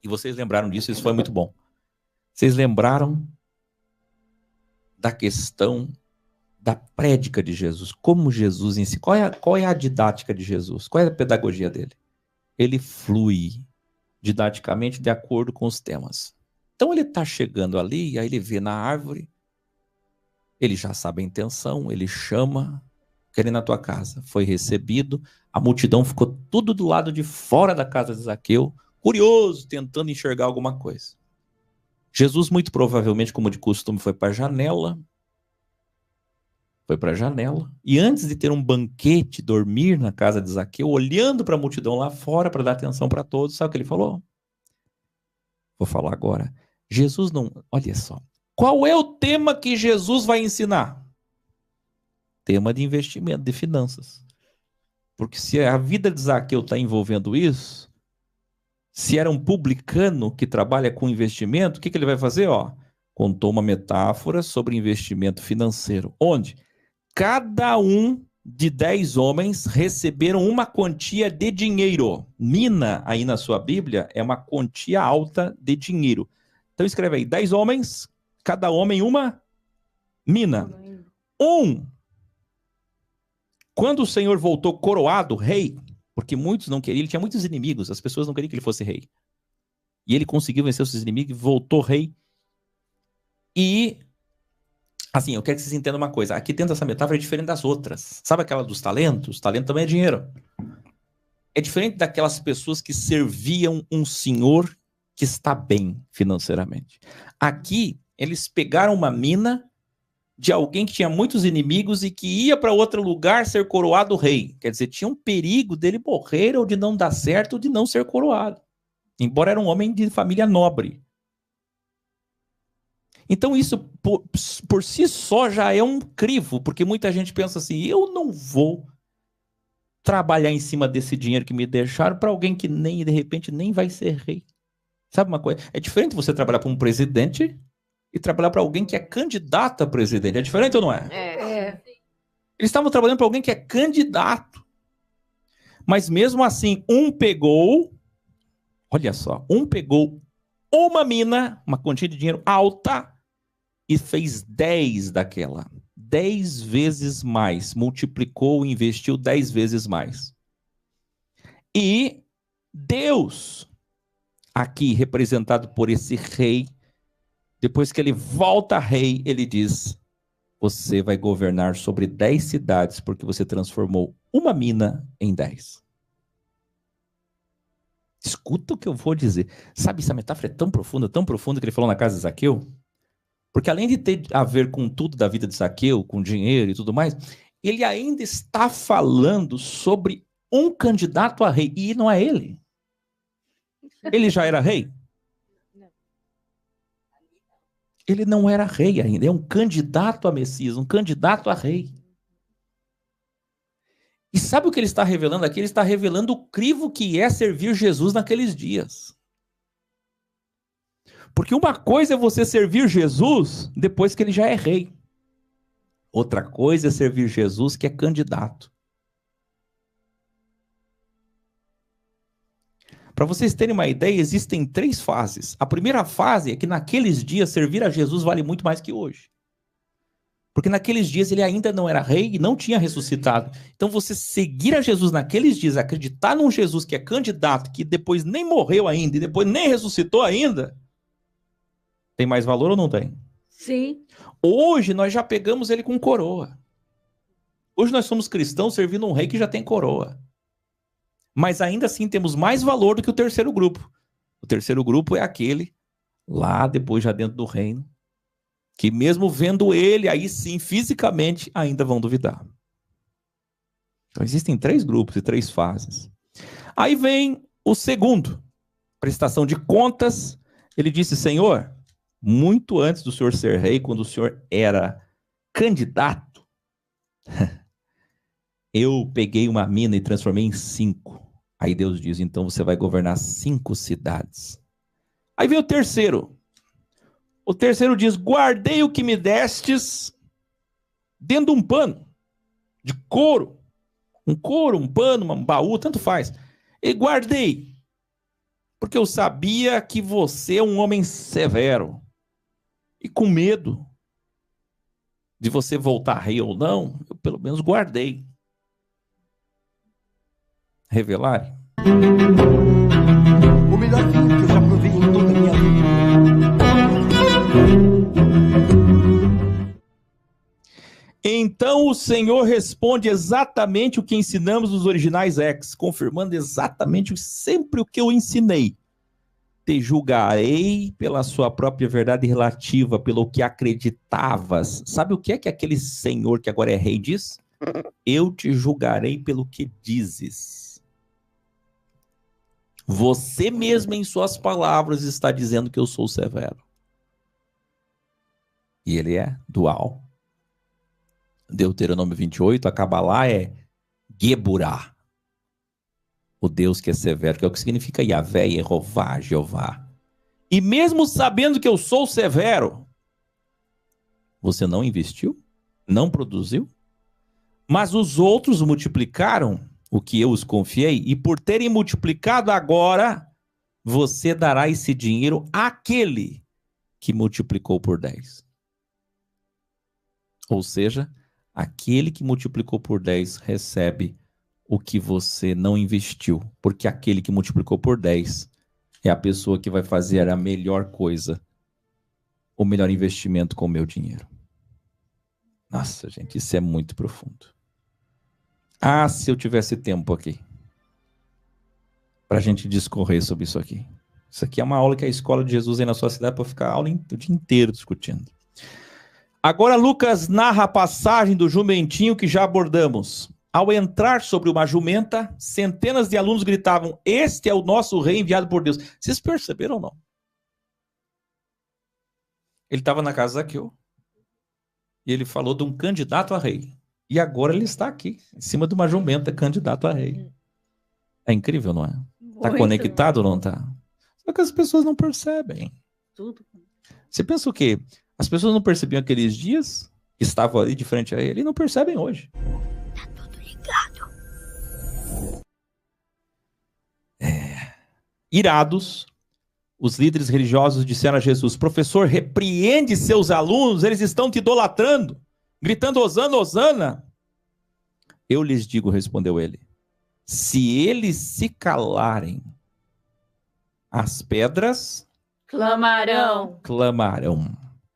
e vocês lembraram disso, isso foi muito bom. Vocês lembraram da questão da prédica de Jesus, como Jesus ensina. Qual é a didática de Jesus? Qual é a pedagogia dele? Ele flui didaticamente de acordo com os temas. Então ele está chegando ali, aí ele vê na árvore, ele já sabe a intenção, ele chama, quer ir na tua casa. Foi recebido, a multidão ficou tudo do lado de fora da casa de Zaqueu, curioso, tentando enxergar alguma coisa. Jesus, muito provavelmente, como de costume, foi para a janela, e antes de ter um banquete, dormir na casa de Zaqueu, olhando para a multidão lá fora para dar atenção para todos, sabe o que ele falou? Vou falar agora. Jesus não... Olha só. Qual é o tema que Jesus vai ensinar? Tema de investimento, de finanças. Porque se a vida de Zaqueu está envolvendo isso, se era um publicano que trabalha com investimento, o que ele vai fazer? Contou uma metáfora sobre investimento financeiro. Onde? Cada um de 10 homens receberam uma quantia de dinheiro. Mina, aí na sua Bíblia, é uma quantia alta de dinheiro. Então escreve aí, 10 homens, cada homem uma mina. Quando o Senhor voltou coroado, rei, porque muitos não queriam, ele tinha muitos inimigos, as pessoas não queriam que ele fosse rei. E ele conseguiu vencer os seus inimigos, voltou rei. E... assim, eu quero que vocês entendam uma coisa. Aqui dentro dessa metáfora é diferente das outras. Sabe aquela dos talentos? Talento também é dinheiro. É diferente daquelas pessoas que serviam um senhor que está bem financeiramente. Aqui, eles pegaram uma mina de alguém que tinha muitos inimigos e que ia para outro lugar ser coroado rei. Quer dizer, tinha um perigo dele morrer ou de não dar certo ou de não ser coroado. Embora era um homem de família nobre. Então isso por si só já é um crivo, porque muita gente pensa assim, eu não vou trabalhar em cima desse dinheiro que me deixaram para alguém que nem de repente nem vai ser rei. Sabe uma coisa? É diferente você trabalhar para um presidente e trabalhar para alguém que é candidato a presidente. É diferente ou não é? Eles estavam trabalhando para alguém que é candidato. Mas mesmo assim, olha só, um pegou uma mina, uma quantia de dinheiro alta, e fez 10 daquela. 10 vezes mais. Multiplicou, investiu 10 vezes mais. E Deus, aqui representado por esse rei, depois que ele volta rei, ele diz, você vai governar sobre 10 cidades, porque você transformou uma mina em 10. Escuta o que eu vou dizer. Sabe, essa metáfora é tão profunda que ele falou na casa de Zaqueu? Porque além de ter a ver com tudo da vida de Zaqueu, com dinheiro e tudo mais, ele ainda está falando sobre um candidato a rei. E não é ele. Ele já era rei? Ele não era rei ainda. É um candidato a Messias, um candidato a rei. E sabe o que ele está revelando aqui? Ele está revelando o crivo que é servir Jesus naqueles dias. Porque uma coisa é você servir Jesus depois que ele já é rei. Outra coisa é servir Jesus que é candidato. Para vocês terem uma ideia, existem 3 fases. A primeira fase é que naqueles dias servir a Jesus vale muito mais que hoje. Porque naqueles dias ele ainda não era rei e não tinha ressuscitado. Então você seguir a Jesus naqueles dias, acreditar num Jesus que é candidato, que depois nem morreu ainda e depois nem ressuscitou ainda, tem mais valor ou não tem? Sim. Hoje nós já pegamos ele com coroa. Hoje nós somos cristãos servindo um rei que já tem coroa. Mas ainda assim temos mais valor do que o terceiro grupo. O terceiro grupo é aquele lá depois já dentro do reino, que mesmo vendo ele, aí sim, fisicamente, ainda vão duvidar. Então existem 3 grupos e 3 fases. Aí vem o segundo, prestação de contas. Ele disse, Senhor, muito antes do Senhor ser rei, quando o Senhor era candidato, eu peguei uma mina e transformei em 5. Aí Deus diz, então você vai governar 5 cidades. Aí vem o terceiro. O terceiro diz, guardei o que me destes dentro de um pano, de couro. Um couro, um pano, um baú, tanto faz. E guardei, porque eu sabia que você é um homem severo. E com medo de você voltar rei ou não, eu pelo menos guardei. Revelar? O melhor vinho que eu já provei em toda a minha vida. Então o Senhor responde exatamente o que ensinamos nos originais X, confirmando exatamente sempre o que eu ensinei. Te julgarei pela sua própria verdade relativa, pelo que acreditavas. Sabe o que é que aquele senhor que agora é rei diz? Eu te julgarei pelo que dizes. Você mesmo em suas palavras está dizendo que eu sou severo. E ele é dual. Deuteronômio 28, a Cabalá é Geburá. O Deus que é severo, que é o que significa Yahvé, Yehová, Jeová. E mesmo sabendo que eu sou severo, você não investiu, não produziu, mas os outros multiplicaram o que eu os confiei, e por terem multiplicado agora, você dará esse dinheiro àquele que multiplicou por 10. Ou seja, aquele que multiplicou por 10 recebe o que você não investiu, porque aquele que multiplicou por 10 é a pessoa que vai fazer a melhor coisa, o melhor investimento com o meu dinheiro. Nossa, gente, isso é muito profundo. Ah, se eu tivesse tempo aqui para a gente discorrer sobre isso aqui. Isso aqui é uma aula que a escola de Jesus aí na sua cidade para ficar a aula o dia inteiro discutindo. Agora Lucas narra a passagem do jumentinho que já abordamos. Ao entrar sobre uma jumenta, centenas de alunos gritavam, este é o nosso rei enviado por Deus. Vocês perceberam ou não? Ele estava na casa de Zaqueu. E ele falou de um candidato a rei. E agora ele está aqui, em cima de uma jumenta, candidato a rei. É incrível, não é? Está conectado ou não está? Só que as pessoas não percebem. Tudo. Você pensa o quê? As pessoas não percebiam aqueles dias que estavam ali de frente a ele e não percebem hoje. Tá tudo ligado. Irados, os líderes religiosos disseram a Jesus, professor, repreende seus alunos, eles estão te idolatrando, gritando Hosana, Hosana. Eu lhes digo, respondeu ele, se eles se calarem, as pedras Clamarão.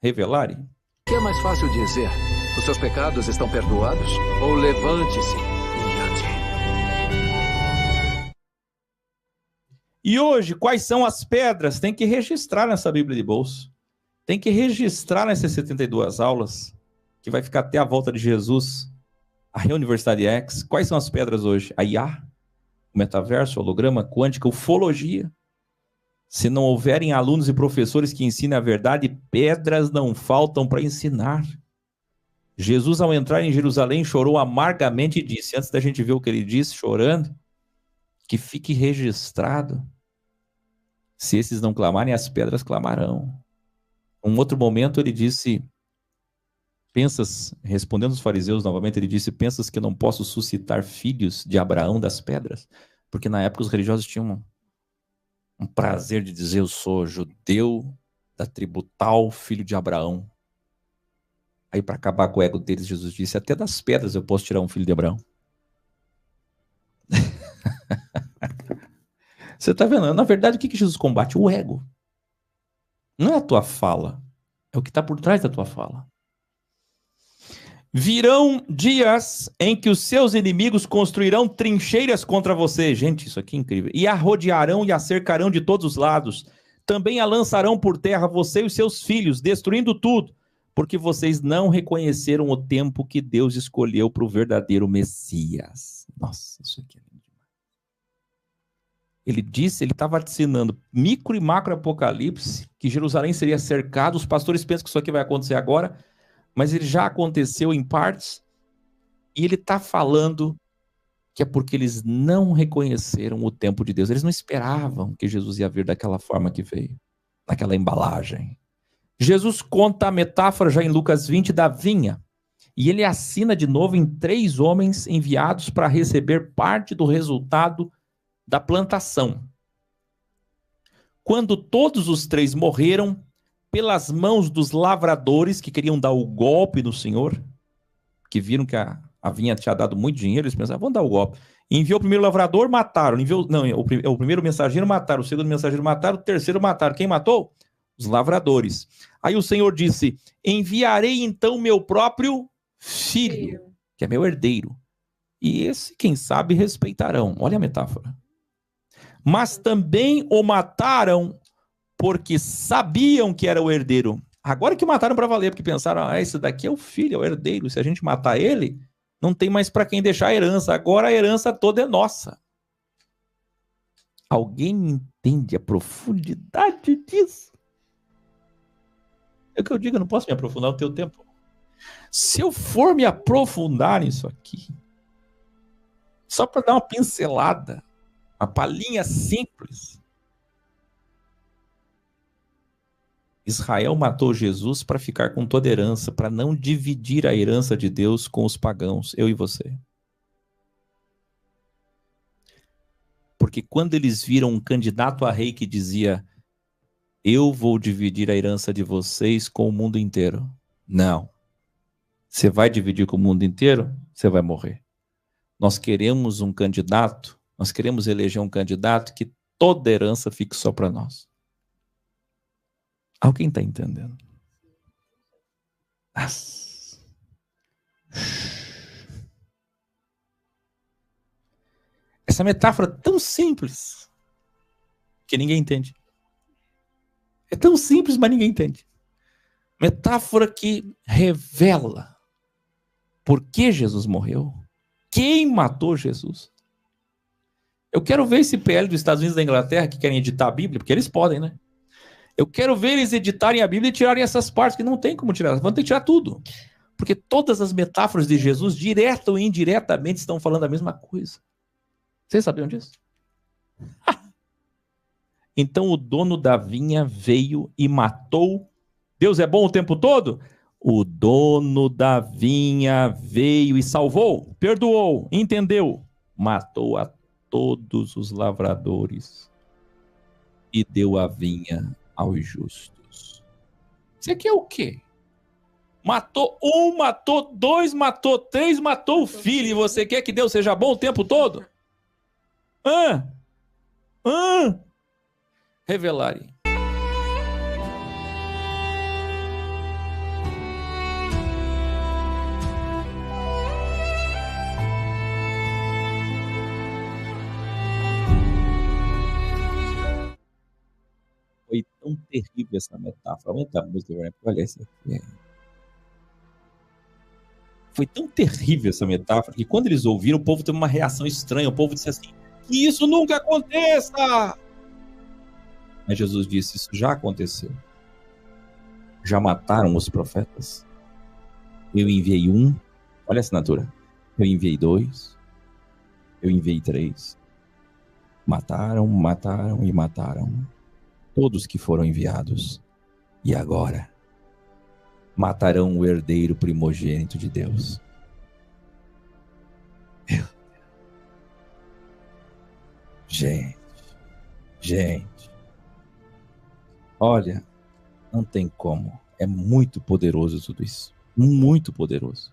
Revelarem? O que é mais fácil dizer? Os seus pecados estão perdoados? Ou levante-se e ande? E hoje, quais são as pedras? Tem que registrar nessa Bíblia de bolso. Tem que registrar nessas 72 aulas, que vai ficar até a volta de Jesus, a Reuniversidade X. Quais são as pedras hoje? A IA, o metaverso, o holograma, quântica, ufologia. Se não houverem alunos e professores que ensinem a verdade, pedras não faltam para ensinar. Jesus, ao entrar em Jerusalém, chorou amargamente e disse, antes da gente ver o que ele disse, chorando, que fique registrado. Se esses não clamarem, as pedras clamarão. Um outro momento ele disse, pensas, respondendo os fariseus novamente, ele disse, pensas que eu não posso suscitar filhos de Abraão das pedras? Porque na época os religiosos tinham um prazer de dizer, eu sou judeu da tribo tal, filho de Abraão. Aí para acabar com o ego deles, Jesus disse, até das pedras eu posso tirar um filho de Abraão. Você está vendo? Na verdade, o que Jesus combate? O ego. Não é a tua fala. É o que está por trás da tua fala. Virão dias em que os seus inimigos construirão trincheiras contra você. Gente, isso aqui é incrível. E a rodearão e a cercarão de todos os lados. Também a lançarão por terra você e os seus filhos, destruindo tudo. Porque vocês não reconheceram o tempo que Deus escolheu para o verdadeiro Messias. Nossa, isso aqui é lindo demais. Ele disse, ele estava ensinando micro e macro apocalipse, que Jerusalém seria cercado. Os pastores pensam que isso aqui vai acontecer agora. mas ele já aconteceu em partes, e ele está falando que é porque eles não reconheceram o tempo de Deus. Eles não esperavam que Jesus ia vir daquela forma que veio, naquela embalagem. Jesus conta a metáfora já em Lucas 20 da vinha, e ele assina de novo em 3 homens enviados para receber parte do resultado da plantação. Quando todos os 3 morreram, pelas mãos dos lavradores que queriam dar o golpe no Senhor, que viram que a vinha tinha dado muito dinheiro, eles pensaram, vamos dar o golpe. Enviou o primeiro lavrador, mataram. O primeiro mensageiro mataram, o segundo mensageiro mataram, o terceiro mataram. Quem matou? Os lavradores. Aí o Senhor disse, enviarei então meu próprio filho, que é meu herdeiro. E esse, quem sabe, respeitarão. Olha a metáfora. Mas também o mataram porque sabiam que era o herdeiro. Agora que mataram para valer, porque pensaram, esse daqui é o filho, é o herdeiro. Se a gente matar ele, não tem mais para quem deixar a herança. Agora a herança toda é nossa. Alguém entende a profundidade disso? É o que eu digo, eu não posso me aprofundar no teu tempo. Se eu for me aprofundar nisso aqui, só para dar uma pincelada, uma palhinha simples, Israel matou Jesus para ficar com toda a herança, para não dividir a herança de Deus com os pagãos, eu e você. Porque quando eles viram um candidato a rei que dizia, eu vou dividir a herança de vocês com o mundo inteiro. Não. Você vai dividir com o mundo inteiro, você vai morrer. Nós queremos um candidato, nós queremos eleger um candidato que toda a herança fique só para nós. Alguém está entendendo? Essa metáfora é tão simples que ninguém entende. É tão simples, mas ninguém entende. Metáfora que revela por que Jesus morreu, quem matou Jesus. Eu quero ver esse PL dos Estados Unidos e da Inglaterra que querem editar a Bíblia, porque eles podem, né? Eu quero ver eles editarem a Bíblia e tirarem essas partes que não tem como tirar. Vão ter que tirar tudo. Porque todas as metáforas de Jesus, direta ou indiretamente, estão falando a mesma coisa. Vocês sabiam disso? Então o dono da vinha veio e matou. Deus é bom o tempo todo? O dono da vinha veio e salvou, perdoou, entendeu, matou a todos os lavradores e deu a vinha aos justos. Você quer o quê? Matou um, matou dois, matou três, matou o filho, e você quer que Deus seja bom o tempo todo? Revelarei. Foi tão terrível essa metáfora. Aumenta a música, olha isso aqui. Foi tão terrível essa metáfora que quando eles ouviram, o povo teve uma reação estranha. O povo disse assim, que isso nunca aconteça! Mas Jesus disse, isso já aconteceu. Já mataram os profetas. Eu enviei um, olha a assinatura. Eu enviei 2. Eu enviei 3. Mataram e mataram todos que foram enviados. E agora matarão o herdeiro primogênito de Deus. Gente. Olha, não tem como. É muito poderoso tudo isso. Muito poderoso.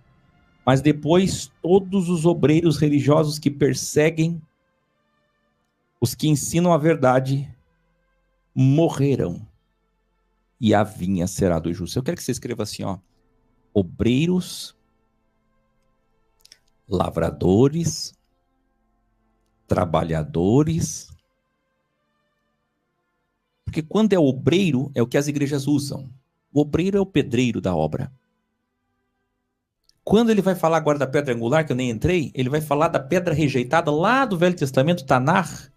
Mas depois, todos os obreiros religiosos que perseguem os que ensinam a verdade morrerão. E a vinha será dos justos. Eu quero que você escreva assim, ó. Obreiros, lavradores, trabalhadores. Porque quando é obreiro, é o que as igrejas usam. O obreiro é o pedreiro da obra. Quando ele vai falar agora da pedra angular, que eu nem entrei, ele vai falar da pedra rejeitada lá do Velho Testamento, Tanar.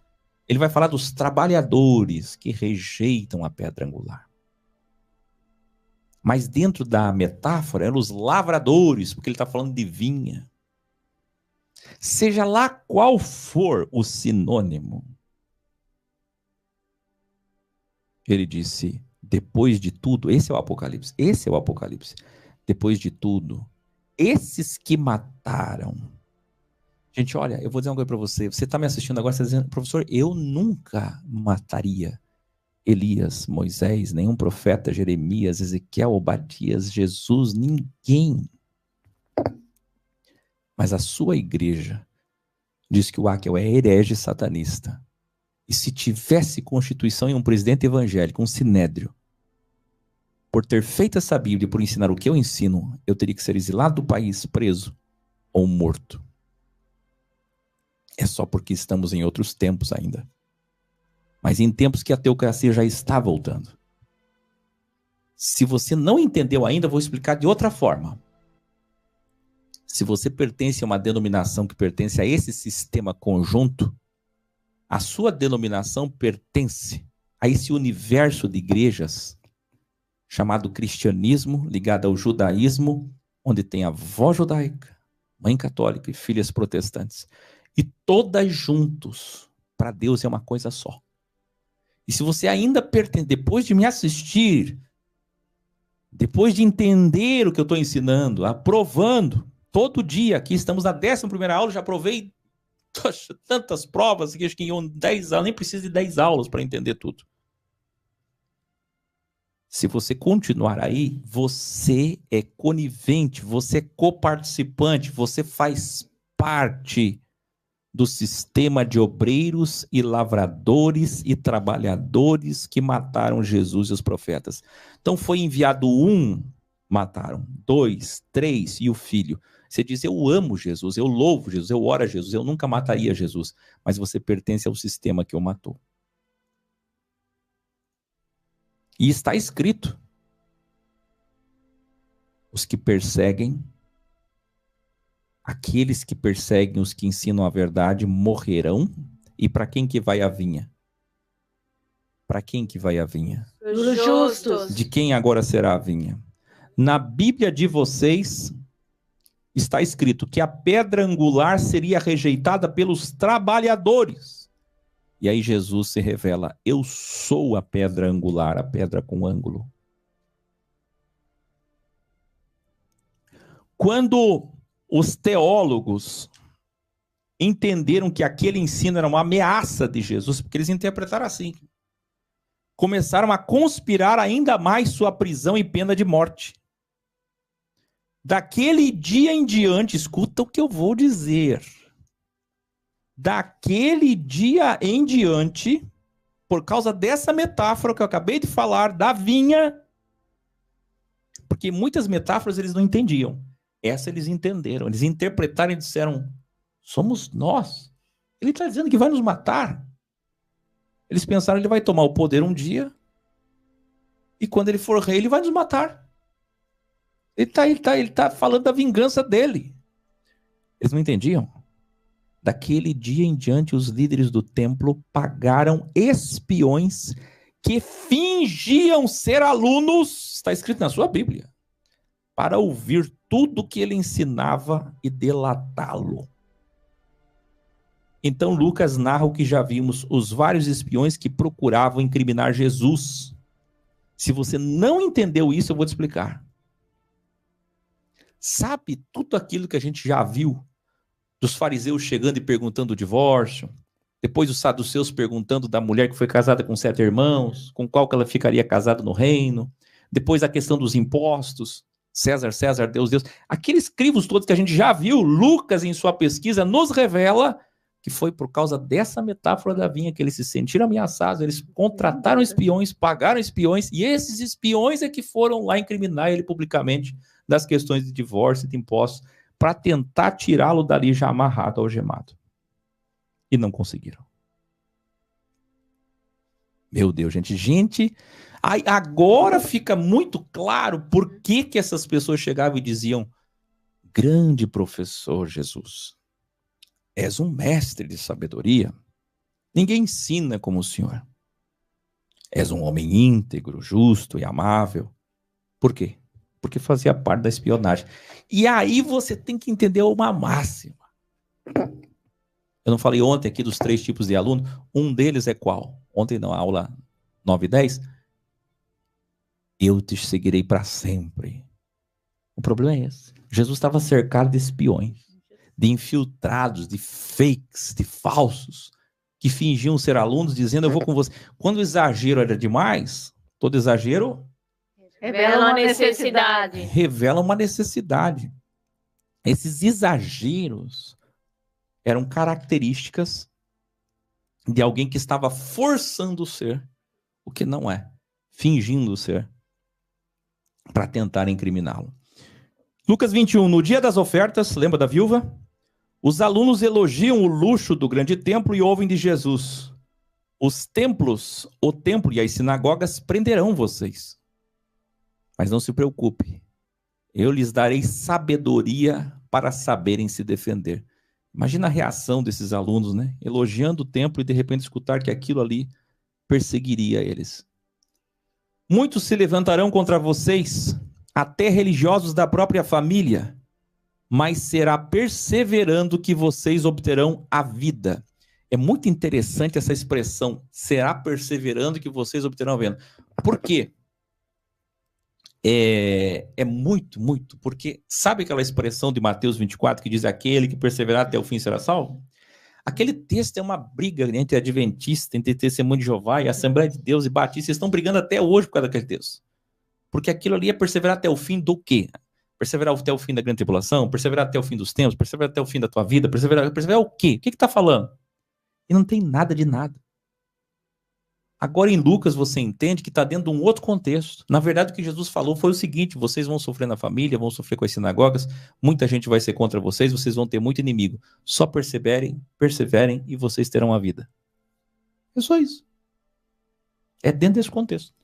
Ele vai falar dos trabalhadores que rejeitam a pedra angular. Mas dentro da metáfora eram os lavradores, porque ele está falando de vinha. Seja lá qual for o sinônimo, ele disse, depois de tudo, esse é o Apocalipse, depois de tudo, esses que mataram. Gente, olha, eu vou dizer uma coisa para você, você está me assistindo agora, você está dizendo, professor, eu nunca mataria Elias, Moisés, nenhum profeta, Jeremias, Ezequiel, Obadias, Jesus, ninguém. Mas a sua igreja diz que o Akel é herege satanista. E se tivesse constituição e um presidente evangélico, um sinédrio, por ter feito essa Bíblia e por ensinar o que eu ensino, eu teria que ser exilado do país, preso ou morto. É só porque estamos em outros tempos ainda. Mas em tempos que a teocracia já está voltando. Se você não entendeu ainda, eu vou explicar de outra forma. Se você pertence a uma denominação que pertence a esse sistema conjunto, a sua denominação pertence a esse universo de igrejas chamado cristianismo, ligado ao judaísmo, onde tem avó judaica, mãe católica e filhas protestantes. E todas juntos, para Deus é uma coisa só. E se você ainda pertence, depois de me assistir, depois de entender o que eu estou ensinando, aprovando, todo dia, aqui estamos na 11ª aula, já provei tantas provas, que acho que em 10 aulas, nem preciso de 10 aulas para entender tudo. Se você continuar aí, você é conivente, você é coparticipante, você faz parte do sistema de obreiros e lavradores e trabalhadores que mataram Jesus e os profetas. Então foi enviado um, mataram, 2, 3 e o filho. Você diz, eu amo Jesus, eu louvo Jesus, eu oro a Jesus, eu nunca mataria Jesus, mas você pertence ao sistema que o matou. E está escrito, os que perseguem, aqueles que perseguem os que ensinam a verdade morrerão. E para quem que vai a vinha? Para quem que vai a vinha? Os justos. De quem agora será a vinha? Na Bíblia de vocês está escrito que a pedra angular seria rejeitada pelos trabalhadores. E aí Jesus se revela, eu sou a pedra angular, a pedra com ângulo. Quando os teólogos entenderam que aquele ensino era uma ameaça de Jesus, porque eles interpretaram assim, começaram a conspirar ainda mais sua prisão e pena de morte. Daquele dia em diante, escuta o que eu vou dizer. Daquele dia em diante, por causa dessa metáfora que eu acabei de falar, da vinha, porque muitas metáforas eles não entendiam. Essa eles entenderam, eles interpretaram e disseram, somos nós. Ele está dizendo que vai nos matar. Eles pensaram que ele vai tomar o poder um dia, e quando ele for rei, ele vai nos matar. Ele tá falando da vingança dele. Eles não entendiam? Daquele dia em diante, os líderes do templo pagaram espiões que fingiam ser alunos, está escrito na sua Bíblia, para ouvir tudo que ele ensinava e delatá-lo. Então Lucas narra o que já vimos, os vários espiões que procuravam incriminar Jesus. Se você não entendeu isso, eu vou te explicar. Sabe tudo aquilo que a gente já viu, dos fariseus chegando e perguntando o divórcio, depois os saduceus perguntando da mulher que foi casada com 7 irmãos, com qual que ela ficaria casada no reino, depois a questão dos impostos, César, César, Deus, Deus. Aqueles crivos todos que a gente já viu, Lucas em sua pesquisa nos revela que foi por causa dessa metáfora da vinha que eles se sentiram ameaçados, eles contrataram espiões, pagaram espiões, e esses espiões é que foram lá incriminar ele publicamente das questões de divórcio e de impostos, para tentar tirá-lo dali já amarrado, algemado. E não conseguiram. Meu Deus, gente, agora fica muito claro por que essas pessoas chegavam e diziam, grande professor Jesus, és um mestre de sabedoria, ninguém ensina como o senhor. És um homem íntegro, justo e amável, Por quê? Porque fazia parte da espionagem. E aí você tem que entender uma máxima. Eu não falei ontem aqui dos 3 tipos de aluno. Um deles é qual? Ontem não, aula 9 e 10. Eu te seguirei para sempre. O problema é esse. Jesus estava cercado de espiões, de infiltrados, de fakes, de falsos, que fingiam ser alunos, dizendo, eu vou com você. Quando o exagero era demais, todo exagero Revela uma necessidade. revela uma necessidade. Esses exageros eram características de alguém que estava forçando ser o que não é, fingindo ser, para tentar incriminá-lo. Lucas 21, no dia das ofertas, lembra da viúva? Os alunos elogiam o luxo do grande templo e ouvem de Jesus. Os templos, o templo e as sinagogas prenderão vocês. Mas não se preocupe, eu lhes darei sabedoria para saberem se defender. Imagina a reação desses alunos, né? Elogiando o templo e de repente escutar que aquilo ali perseguiria eles. Muitos se levantarão contra vocês, até religiosos da própria família, mas será perseverando que vocês obterão a vida. É muito interessante essa expressão, será perseverando que vocês obterão a vida. Por quê? É muito, porque sabe aquela expressão de Mateus 24 que diz aquele que perseverar até o fim será salvo? Aquele texto é uma briga entre adventista, entre testemunho de Jeová e Assembleia de Deus e Batista. Eles estão brigando até hoje por causa daquele texto. Porque aquilo ali é perseverar até o fim do quê? Perseverar até o fim da grande tribulação, perseverar até o fim dos tempos, perseverar até o fim da tua vida, perseverar o quê? O que está falando? E não tem nada de nada. Agora em Lucas você entende que está dentro de um outro contexto. Na verdade o que Jesus falou foi o seguinte, vocês vão sofrer na família, vão sofrer com as sinagogas, muita gente vai ser contra vocês, vocês vão ter muito inimigo. Só perseverem e vocês terão a vida. É só isso. É dentro desse contexto.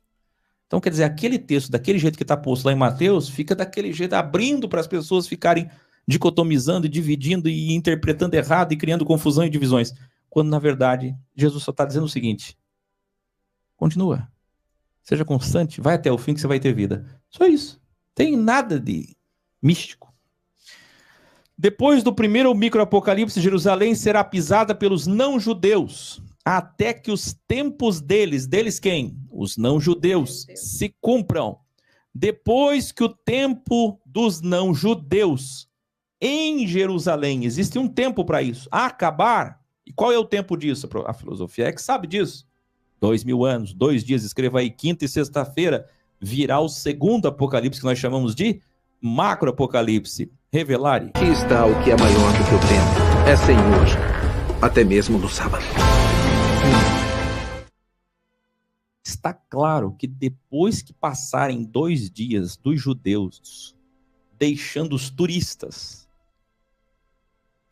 Então quer dizer, aquele texto, daquele jeito que está posto lá em Mateus, fica daquele jeito, abrindo para as pessoas ficarem dicotomizando, dividindo e interpretando errado e criando confusão e divisões. Quando na verdade Jesus só está dizendo o seguinte, continua, seja constante, vai até o fim que você vai ter vida. Só isso, tem nada de místico. Depois do primeiro microapocalipse, Jerusalém será pisada pelos não-judeus, até que os tempos deles quem? Os não-judeus, se cumpram. Depois que o tempo dos não-judeus em Jerusalém, existe um tempo para isso, acabar. E qual é o tempo disso? A filosofia é que sabe disso. 2000 anos, 2 dias, escreva aí, quinta e sexta-feira, virá o segundo apocalipse, que nós chamamos de macroapocalipse. Revelare. Aqui está o que é maior do que o tempo. É Senhor, até mesmo no sábado. Está claro que depois que passarem 2 dias dos judeus, deixando os turistas,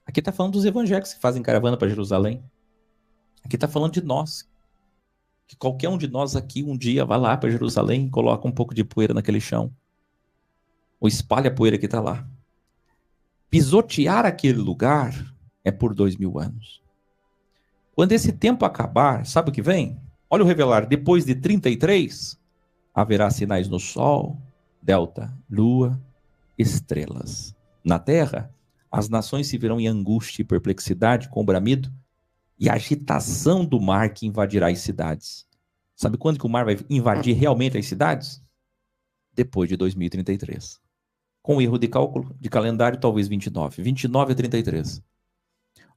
aqui está falando dos evangélicos que fazem caravana para Jerusalém, aqui está falando de nós, que qualquer um de nós aqui um dia vai lá para Jerusalém e coloca um pouco de poeira naquele chão, ou espalha a poeira que está lá. Pisotear aquele lugar é por 2000 anos. Quando esse tempo acabar, sabe o que vem? Olha o revelar, depois de 33, haverá sinais no sol, delta, lua, estrelas. Na terra, as nações se verão em angústia e perplexidade, com bramido, e agitação do mar que invadirá as cidades. Sabe quando que o mar vai invadir realmente as cidades? Depois de 2033. Com erro de cálculo, de calendário, talvez 29 a 33.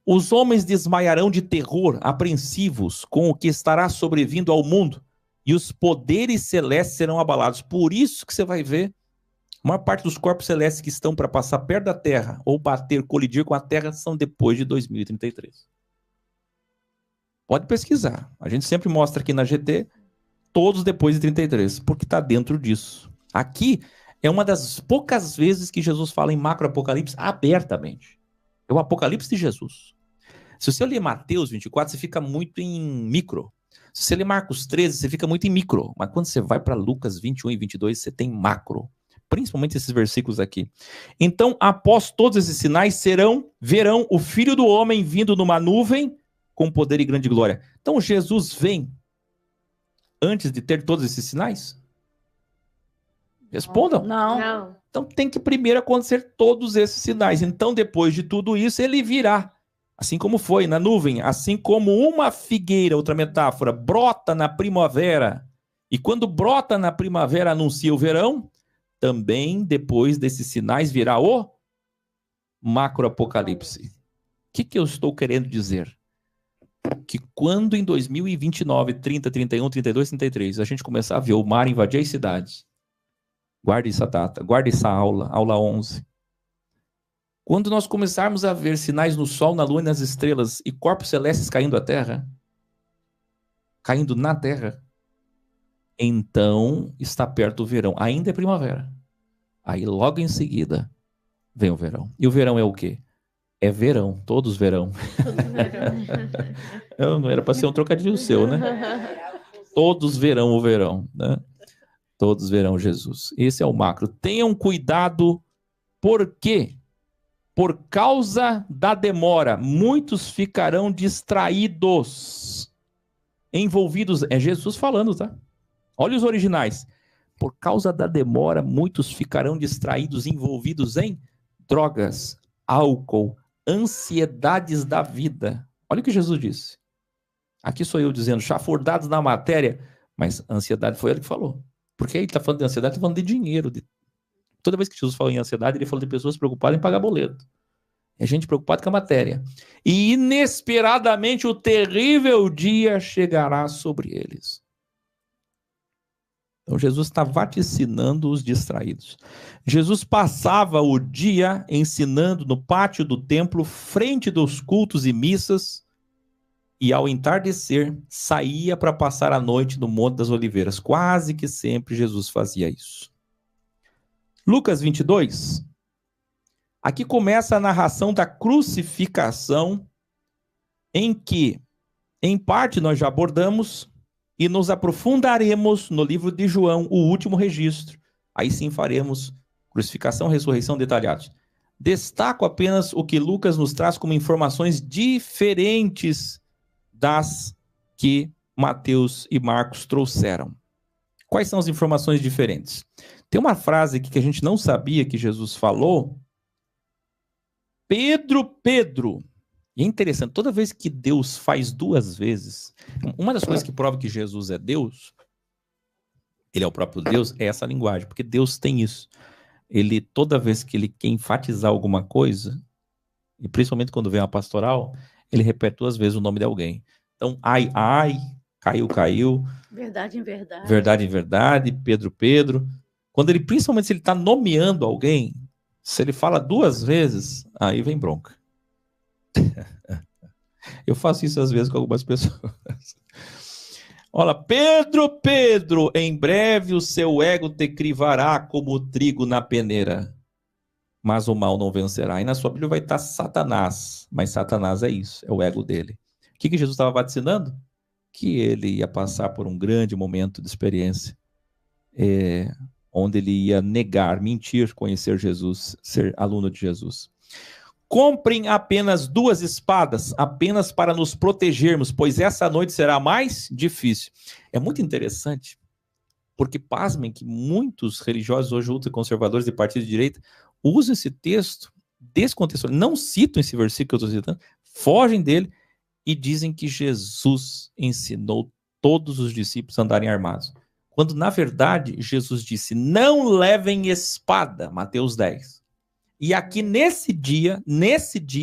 Os homens desmaiarão de terror, apreensivos com o que estará sobrevindo ao mundo, e os poderes celestes serão abalados. Por isso que você vai ver, a maior parte dos corpos celestes que estão para passar perto da Terra, ou bater, colidir com a Terra, são depois de 2033. Pode pesquisar. A gente sempre mostra aqui na GT, todos depois de 33, porque está dentro disso. Aqui é uma das poucas vezes que Jesus fala em macroapocalipse abertamente. É o apocalipse de Jesus. Se você ler Mateus 24, você fica muito em micro. Se você ler Marcos 13, você fica muito em micro. Mas quando você vai para Lucas 21 e 22, você tem macro. Principalmente esses versículos aqui. Então, após todos esses sinais, verão o Filho do Homem vindo numa nuvem com poder e grande glória. Então, Jesus vem antes de ter todos esses sinais? Respondam. Não. Então tem que primeiro acontecer todos esses sinais. Então, depois de tudo isso, ele virá. Assim como foi na nuvem, assim como uma figueira, outra metáfora, brota na primavera. E quando brota na primavera, anuncia o verão, também depois desses sinais virá o macroapocalipse. O que eu estou querendo dizer? Que quando em 2029, 30, 31, 32, 33, a gente começar a ver o mar invadir as cidades, guarde essa data, guarde essa aula 11. Quando nós começarmos a ver sinais no sol, na lua e nas estrelas e corpos celestes caindo à terra, caindo na terra, então está perto o verão. Ainda é primavera. Aí logo em seguida vem o verão. E o verão é o quê? É verão, todos verão. Não era para ser um trocadilho seu, né? Todos verão o verão, né? Todos verão Jesus. Esse é o macro. Tenham cuidado, porque por causa da demora, muitos ficarão distraídos, envolvidos. É Jesus falando, tá? Olha os originais. Por causa da demora, muitos ficarão distraídos, envolvidos em drogas, álcool, ansiedades da vida. Olha o que Jesus disse. Aqui sou eu dizendo, chafordados na matéria, mas ansiedade foi ele que falou. Porque aí ele está falando de ansiedade, está falando de dinheiro. Toda vez que Jesus fala em ansiedade, ele fala de pessoas preocupadas em pagar boleto. É gente preocupada com a matéria. E inesperadamente o terrível dia chegará sobre eles. Então Jesus está vaticinando os distraídos. Jesus passava o dia ensinando no pátio do templo, frente dos cultos e missas, e ao entardecer saía para passar a noite no Monte das Oliveiras. Quase que sempre Jesus fazia isso. Lucas 22. Aqui começa a narração da crucificação, em que, em parte, nós já abordamos e nos aprofundaremos no livro de João, o último registro. Aí sim faremos crucificação, ressurreição detalhados. Destaco apenas o que Lucas nos traz como informações diferentes das que Mateus e Marcos trouxeram. Quais são as informações diferentes? Tem uma frase aqui que a gente não sabia que Jesus falou. Pedro, Pedro. E é interessante, toda vez que Deus faz duas vezes, uma das coisas que prova que Jesus é Deus, ele é o próprio Deus, é essa linguagem, porque Deus tem isso. Ele, toda vez que ele quer enfatizar alguma coisa, e principalmente quando vem uma pastoral, ele repete duas vezes o nome de alguém. Então, ai, ai, caiu, caiu. Verdade em verdade. Verdade em verdade, Pedro, Pedro. Quando ele, principalmente se ele está nomeando alguém, se ele fala duas vezes, aí vem bronca. Eu faço isso às vezes com algumas pessoas. Olha, Pedro, Pedro, em breve o seu ego te crivará como o trigo na peneira, mas o mal não vencerá. E na sua Bíblia vai estar Satanás, mas Satanás é isso, é o ego dele. O que Jesus estava vaticinando? Que ele ia passar por um grande momento de experiência, onde ele ia negar, mentir, conhecer Jesus, ser aluno de Jesus. Comprem apenas 2 espadas, apenas para nos protegermos, pois essa noite será mais difícil. É muito interessante, porque pasmem que muitos religiosos hoje ultraconservadores de partido de direita usam esse texto descontextualizado, não citam esse versículo que eu estou citando, fogem dele e dizem que Jesus ensinou todos os discípulos a andarem armados. Quando, na verdade, Jesus disse, não levem espada, Mateus 10. E aqui nesse dia,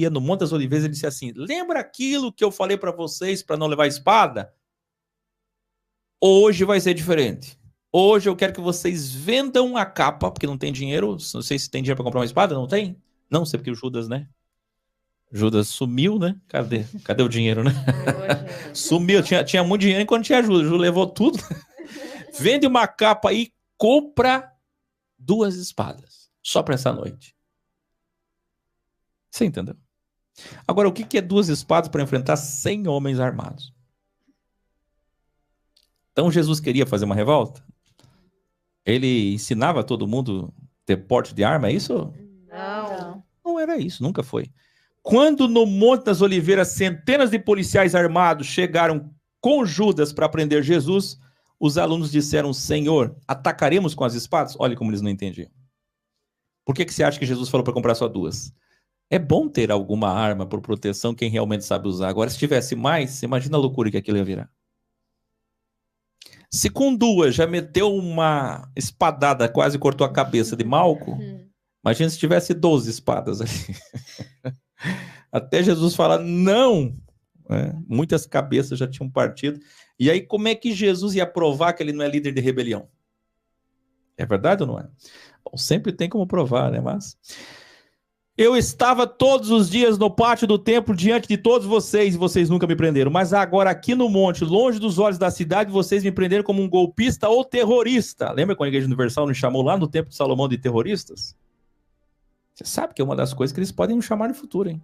no Monte das Oliveiras, ele disse assim, lembra aquilo que eu falei para vocês para não levar espada? Hoje vai ser diferente. Hoje eu quero que vocês vendam a capa, porque não tem dinheiro, não sei se tem dinheiro para comprar uma espada, não tem? Não sei, porque o Judas, né? Judas sumiu, né? Cadê o dinheiro, né? Sumiu, tinha muito dinheiro enquanto tinha Judas. Judas levou tudo. Vende uma capa e compra 2 espadas, só para essa noite. Você entendeu? Agora, o que é 2 espadas para enfrentar 100 homens armados? Então, Jesus queria fazer uma revolta? Ele ensinava todo mundo a ter porte de arma, é isso? Não. Não era isso, nunca foi. Quando no Monte das Oliveiras, centenas de policiais armados chegaram com Judas para prender Jesus, os alunos disseram, Senhor, atacaremos com as espadas? Olha como eles não entendiam. Por que você acha que Jesus falou para comprar só 2? É bom ter alguma arma por proteção, quem realmente sabe usar. Agora, se tivesse mais, você imagina a loucura que aquilo ia virar. Se com 2 já meteu uma espadada, quase cortou a cabeça de Malco, imagina se tivesse 12 espadas ali. Até Jesus falar, não! Muitas cabeças já tinham partido. E aí, como é que Jesus ia provar que ele não é líder de rebelião? É verdade ou não é? Bom, sempre tem como provar, né? Mas eu estava todos os dias no pátio do templo diante de todos vocês e vocês nunca me prenderam. Mas agora aqui no monte, longe dos olhos da cidade, vocês me prenderam como um golpista ou terrorista. Lembra quando a Igreja Universal nos chamou lá no templo de Salomão de terroristas? Você sabe que é uma das coisas que eles podem nos chamar no futuro, hein?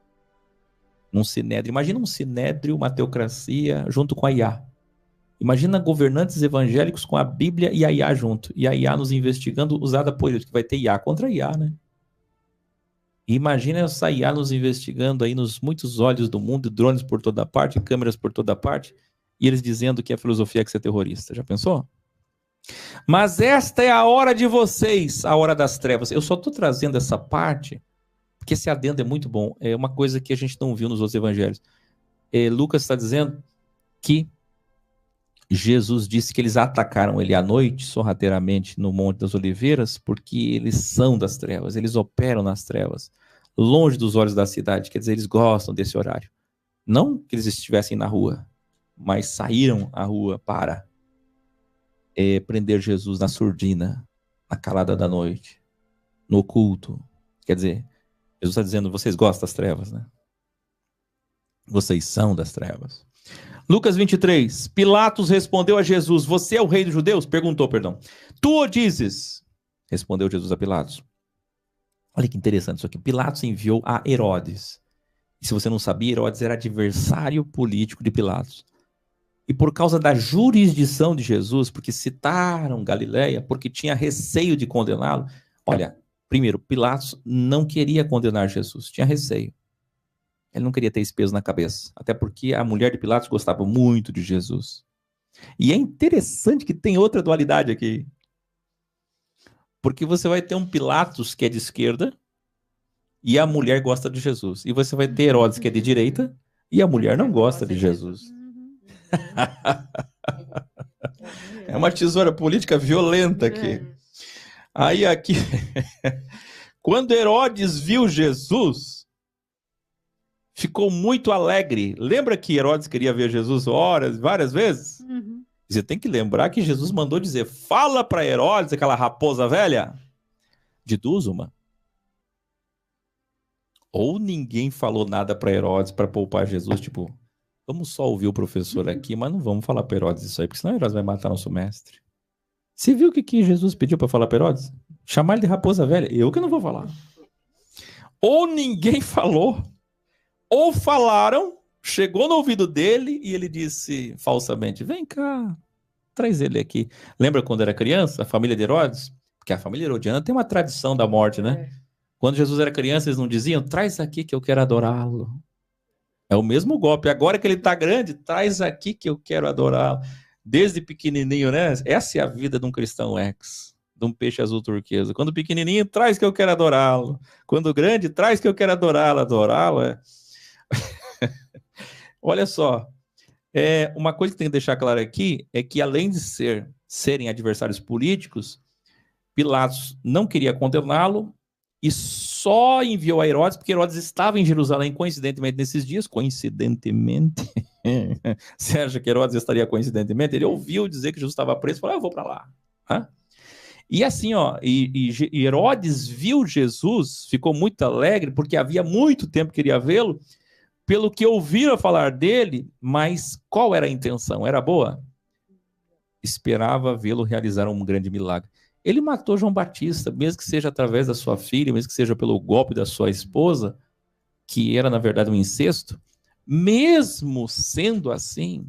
Num sinédrio. Imagina um sinédrio, uma teocracia junto com a IA. Imagina governantes evangélicos com a Bíblia e a IA junto. E a IA nos investigando usada por eles, que vai ter IA contra IA, né? E imagina essa IA nos investigando aí nos muitos olhos do mundo, drones por toda parte, câmeras por toda parte, e eles dizendo que a filosofia é que você é terrorista. Já pensou? Mas esta é a hora de vocês, a hora das trevas. Eu só estou trazendo essa parte, porque esse adendo é muito bom. É uma coisa que a gente não viu nos outros evangelhos. Lucas está dizendo que Jesus disse que eles atacaram ele à noite, sorrateiramente, no Monte das Oliveiras, porque eles são das trevas, eles operam nas trevas, longe dos olhos da cidade, quer dizer, eles gostam desse horário. Não que eles estivessem na rua, mas saíram à rua para prender Jesus na surdina, na calada da noite, no oculto. Quer dizer, Jesus está dizendo, vocês gostam das trevas, né? Vocês são das trevas. Lucas 23, Pilatos respondeu a Jesus, você é o rei dos judeus? Perguntou, perdão. Tu o dizes? Respondeu Jesus a Pilatos. Olha que interessante isso aqui. Pilatos enviou a Herodes. E se você não sabia, Herodes era adversário político de Pilatos. E por causa da jurisdição de Jesus, porque citaram Galileia, porque tinha receio de condená-lo. Olha, primeiro, Pilatos não queria condenar Jesus, tinha receio. Ele não queria ter esse peso na cabeça, até porque a mulher de Pilatos gostava muito de Jesus. E é interessante que tem outra dualidade aqui. Porque você vai ter um Pilatos que é de esquerda e a mulher gosta de Jesus. E você vai ter Herodes que é de direita e a mulher não gosta de Jesus. É uma tesoura política violenta aqui. Aí aqui, quando Herodes viu Jesus, ficou muito alegre. Lembra que Herodes queria ver Jesus várias vezes? Você tem que lembrar que Jesus mandou dizer, fala para Herodes, aquela raposa velha, de duas uma. Ou ninguém falou nada para Herodes para poupar Jesus, tipo, vamos só ouvir o professor aqui, mas não vamos falar para Herodes isso aí, porque senão Herodes vai matar nosso mestre. Você viu o que Jesus pediu para falar para Herodes? Chamar ele de raposa velha. Eu que não vou falar. Ou ninguém falou, ou falaram, chegou no ouvido dele e ele disse falsamente, vem cá, traz ele aqui. Lembra quando era criança, a família de Herodes? Porque a família herodiana tem uma tradição da morte, né? Quando Jesus era criança, eles não diziam, traz aqui que eu quero adorá-lo. É o mesmo golpe. Agora que ele está grande, traz aqui que eu quero adorá-lo. Desde pequenininho, né? Essa é a vida de um cristão ex, de um peixe azul turquesa. Quando pequenininho, traz que eu quero adorá-lo. Quando grande, traz que eu quero adorá-lo. Adorá-lo é... Olha só, uma coisa que tem que deixar claro aqui é que além de serem adversários políticos, Pilatos não queria condená-lo e só enviou a Herodes, porque Herodes estava em Jerusalém coincidentemente nesses dias, coincidentemente, você acha que Herodes estaria coincidentemente? Ele ouviu dizer que Jesus estava preso e falou, eu vou para lá. Hã? E assim, ó, e Herodes viu Jesus, ficou muito alegre, porque havia muito tempo que queria vê-lo, pelo que ouviram falar dele, mas qual era a intenção? Era boa? Esperava vê-lo realizar um grande milagre. Ele matou João Batista, mesmo que seja através da sua filha, mesmo que seja pelo golpe da sua esposa, que era na verdade um incesto, mesmo sendo assim,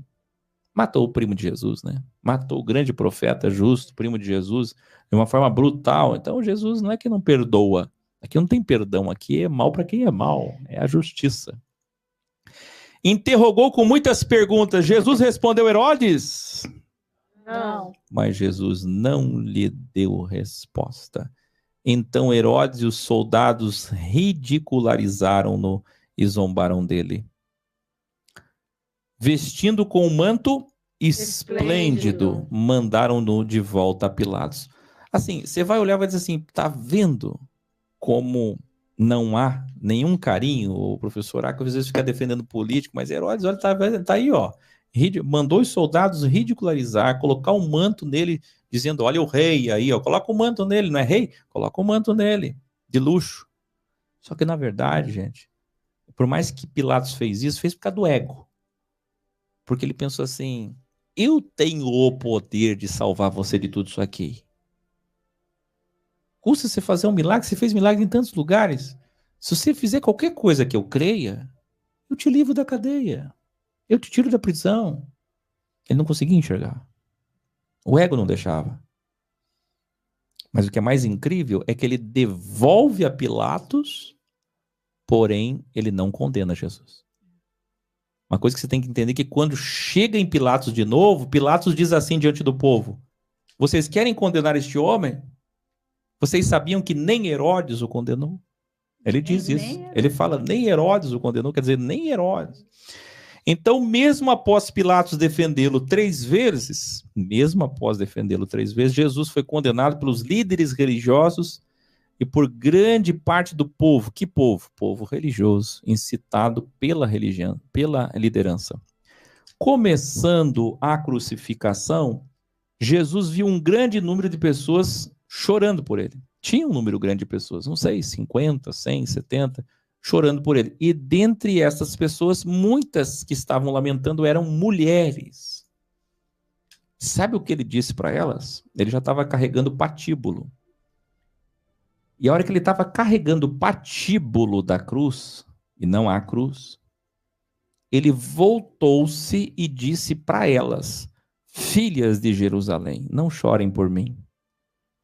matou o primo de Jesus, né? Matou o grande profeta justo, primo de Jesus, de uma forma brutal. Então Jesus não é que não perdoa, aqui não tem perdão, aqui é mal para quem é mal, é a justiça. Interrogou com muitas perguntas. Jesus respondeu, Herodes, Não. Mas Jesus não lhe deu resposta. Então Herodes e os soldados ridicularizaram-no e zombaram dele. Vestindo com um manto esplêndido, mandaram-no de volta a Pilatos. Assim, você vai olhar e vai dizer assim, tá vendo como não há nenhum carinho? O professor Aca às vezes fica defendendo político, mas Herodes, olha, tá aí, ó. Mandou os soldados ridicularizar, colocar um manto nele, dizendo, olha o rei aí, ó, coloca o manto nele, não é rei? Coloca o manto nele, de luxo. Só que na verdade, gente, por mais que Pilatos fez isso, fez por causa do ego. Porque ele pensou assim, eu tenho o poder de salvar você de tudo isso aqui. Custa você fazer um milagre? Você fez milagre em tantos lugares. Se você fizer qualquer coisa que eu creia, eu te livro da cadeia. Eu te tiro da prisão. Ele não conseguia enxergar. O ego não deixava. Mas o que é mais incrível é que ele devolve a Pilatos, porém ele não condena Jesus. Uma coisa que você tem que entender é que quando chega em Pilatos de novo, Pilatos diz assim diante do povo, vocês querem condenar este homem? Vocês sabiam que nem Herodes o condenou? Ele diz isso. Ele fala, nem Herodes o condenou, quer dizer, nem Herodes. Então, mesmo após Pilatos defendê-lo 3 vezes, Jesus foi condenado pelos líderes religiosos e por grande parte do povo. Que povo? Povo religioso, incitado pela religião, pela liderança. Começando a crucificação, Jesus viu um grande número de pessoas chorando por ele. Tinha um número grande de pessoas, não sei, 50, 100, 70, chorando por ele. E dentre essas pessoas, muitas que estavam lamentando eram mulheres. Sabe o que ele disse para elas? Ele já estava carregando o patíbulo. E a hora que ele estava carregando o patíbulo da cruz, e não a cruz, ele voltou-se e disse para elas, filhas de Jerusalém, não chorem por mim,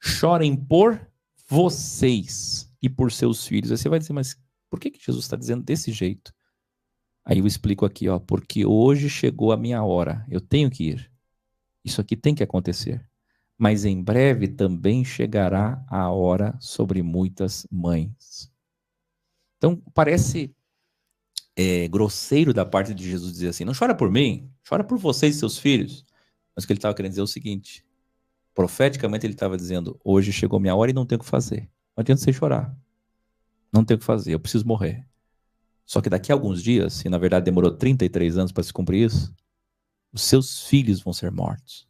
chorem por vocês e por seus filhos. Aí você vai dizer, mas por que Jesus está dizendo desse jeito? Aí eu explico aqui, ó, porque hoje chegou a minha hora, eu tenho que ir. Isso aqui tem que acontecer. Mas em breve também chegará a hora sobre muitas mães. Então parece grosseiro da parte de Jesus dizer assim, não chora por mim, chora por vocês e seus filhos. Mas o que ele estava querendo dizer é o seguinte, profeticamente ele estava dizendo, hoje chegou minha hora e não tenho o que fazer. Não adianta você chorar. Não tenho o que fazer, eu preciso morrer. Só que daqui a alguns dias, e na verdade demorou 33 anos para se cumprir isso, os seus filhos vão ser mortos.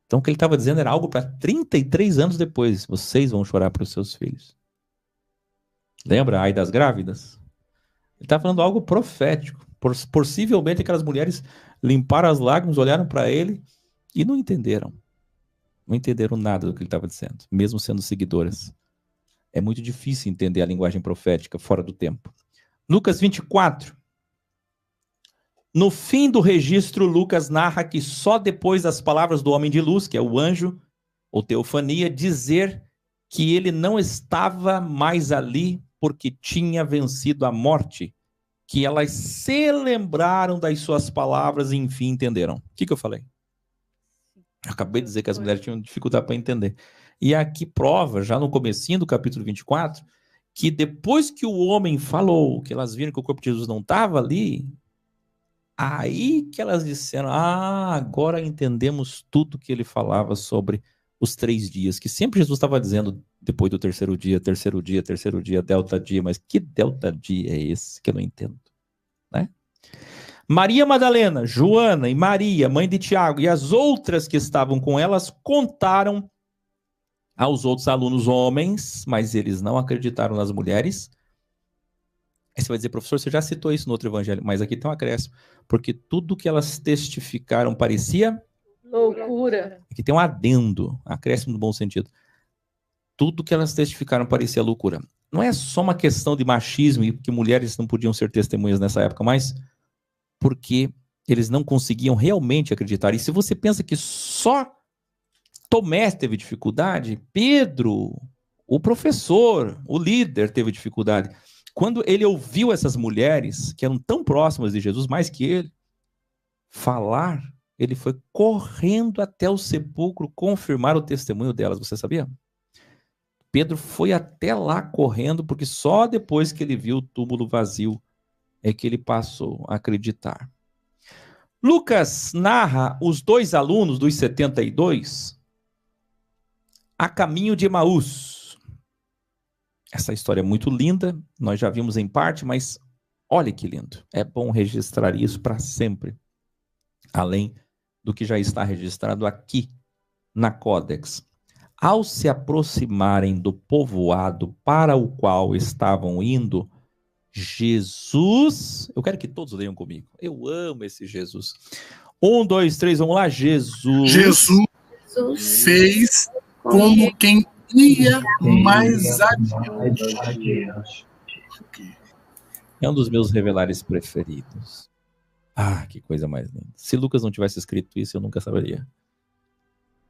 Então o que ele estava dizendo era algo para 33 anos depois, vocês vão chorar para os seus filhos. Lembra? Ai das grávidas? Ele estava falando algo profético. Possivelmente aquelas mulheres limparam as lágrimas, olharam para ele e não entenderam. Não entenderam nada do que ele estava dizendo, mesmo sendo seguidoras. É muito difícil entender a linguagem profética fora do tempo. Lucas 24. No fim do registro, Lucas narra que só depois das palavras do homem de luz, que é o anjo, ou teofania, dizer que ele não estava mais ali porque tinha vencido a morte, que elas se lembraram das suas palavras e enfim entenderam. O que eu falei? Eu acabei de dizer que as mulheres tinham dificuldade para entender. E aqui prova, já no comecinho do capítulo 24, que depois que o homem falou, que elas viram que o corpo de Jesus não estava ali, aí que elas disseram, agora entendemos tudo que ele falava sobre os 3 dias, que sempre Jesus estava dizendo, depois do terceiro dia, delta dia, mas que delta dia é esse que eu não entendo, né? Maria Madalena, Joana e Maria, mãe de Tiago, e as outras que estavam com elas, contaram aos outros alunos homens, mas eles não acreditaram nas mulheres. Aí você vai dizer, professor, você já citou isso no outro evangelho, mas aqui tem um acréscimo, porque tudo que elas testificaram parecia loucura. Aqui tem um adendo, acréscimo no bom sentido. Tudo que elas testificaram parecia loucura. Não é só uma questão de machismo e que mulheres não podiam ser testemunhas nessa época, mas porque eles não conseguiam realmente acreditar. E se você pensa que só Tomé teve dificuldade, Pedro, o professor, o líder teve dificuldade. Quando ele ouviu essas mulheres, que eram tão próximas de Jesus, mais que ele, falar Ele foi correndo até o sepulcro confirmar o testemunho delas. Você sabia? Pedro foi até lá correndo, porque só depois que ele viu o túmulo vazio é que ele passou a acreditar. Lucas narra os 2 alunos dos 72 a caminho de Emaús. Essa história é muito linda, nós já vimos em parte, mas olha que lindo. É bom registrar isso para sempre, além do que já está registrado aqui na Codex. Ao se aproximarem do povoado para o qual estavam indo, Jesus... Eu quero que todos leiam comigo. Eu amo esse Jesus. 1, 2, 3, vamos lá. Jesus fez como quem ia mais adiante. É um dos meus revelares preferidos. Ah, que coisa mais linda. Se Lucas não tivesse escrito isso, eu nunca saberia.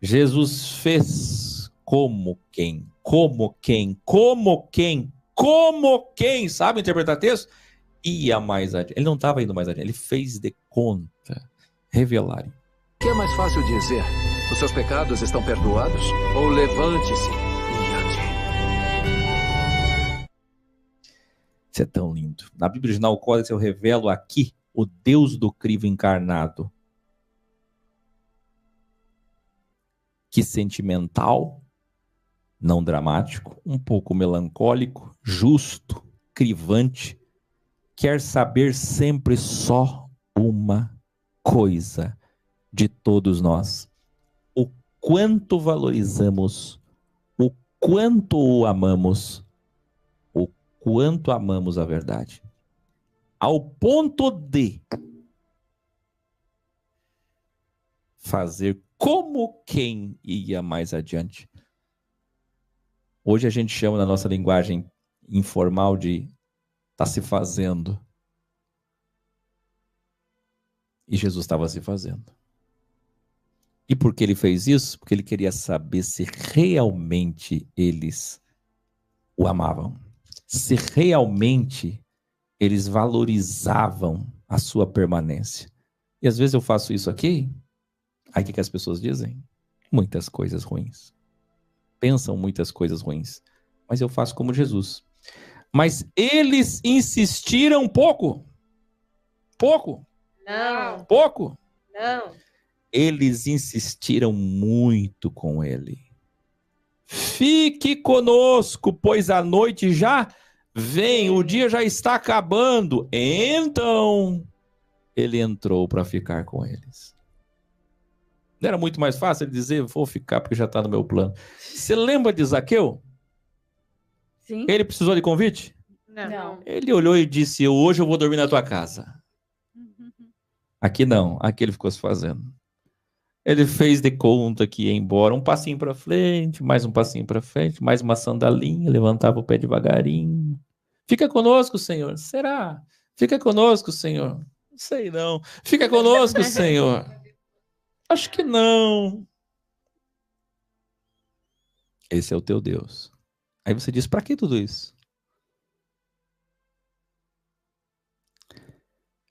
Jesus fez como quem, sabe interpretar texto? Ia mais adiante. Ele não estava indo mais adiante, ele fez de conta. Revelar. O que é mais fácil dizer? Os seus pecados estão perdoados? Ou levante-se e ande? Isso é tão lindo. Na Bíblia original, o Códex, eu revelo aqui o Deus do crivo encarnado. Que sentimental, não dramático, um pouco melancólico, justo, crivante, quer saber sempre só uma coisa de todos nós: o quanto valorizamos, o quanto o amamos, o quanto amamos a verdade, ao ponto de fazer como quem ia mais adiante. Hoje a gente chama na nossa linguagem informal de tá se fazendo. E Jesus estava se fazendo. E por que ele fez isso? Porque ele queria saber se realmente eles o amavam. Se realmente eles valorizavam a sua permanência. E às vezes eu faço isso aqui. Aí o que as pessoas dizem? Muitas coisas ruins. Pensam muitas coisas ruins. Mas eu faço como Jesus. Mas eles insistiram pouco. Pouco. Não. Pouco. Não. Eles insistiram muito com ele. Fique conosco, pois a noite já vem, o dia já está acabando. Então, ele entrou para ficar com eles. Não era muito mais fácil ele dizer, vou ficar porque já está no meu plano. Você lembra de Zaqueu? Sim. Ele precisou de convite? Não. Ele olhou e disse, hoje eu vou dormir na tua casa. Aqui não, aqui ele ficou se fazendo. Ele fez de conta que ia embora, um passinho para frente, mais um passinho para frente, mais uma sandalinha, levantava o pé devagarinho. Fica conosco, Senhor. Será? Fica conosco, Senhor. Não sei não. Fica conosco, Senhor. Acho que não. Esse é o teu Deus. Aí você diz, para que tudo isso?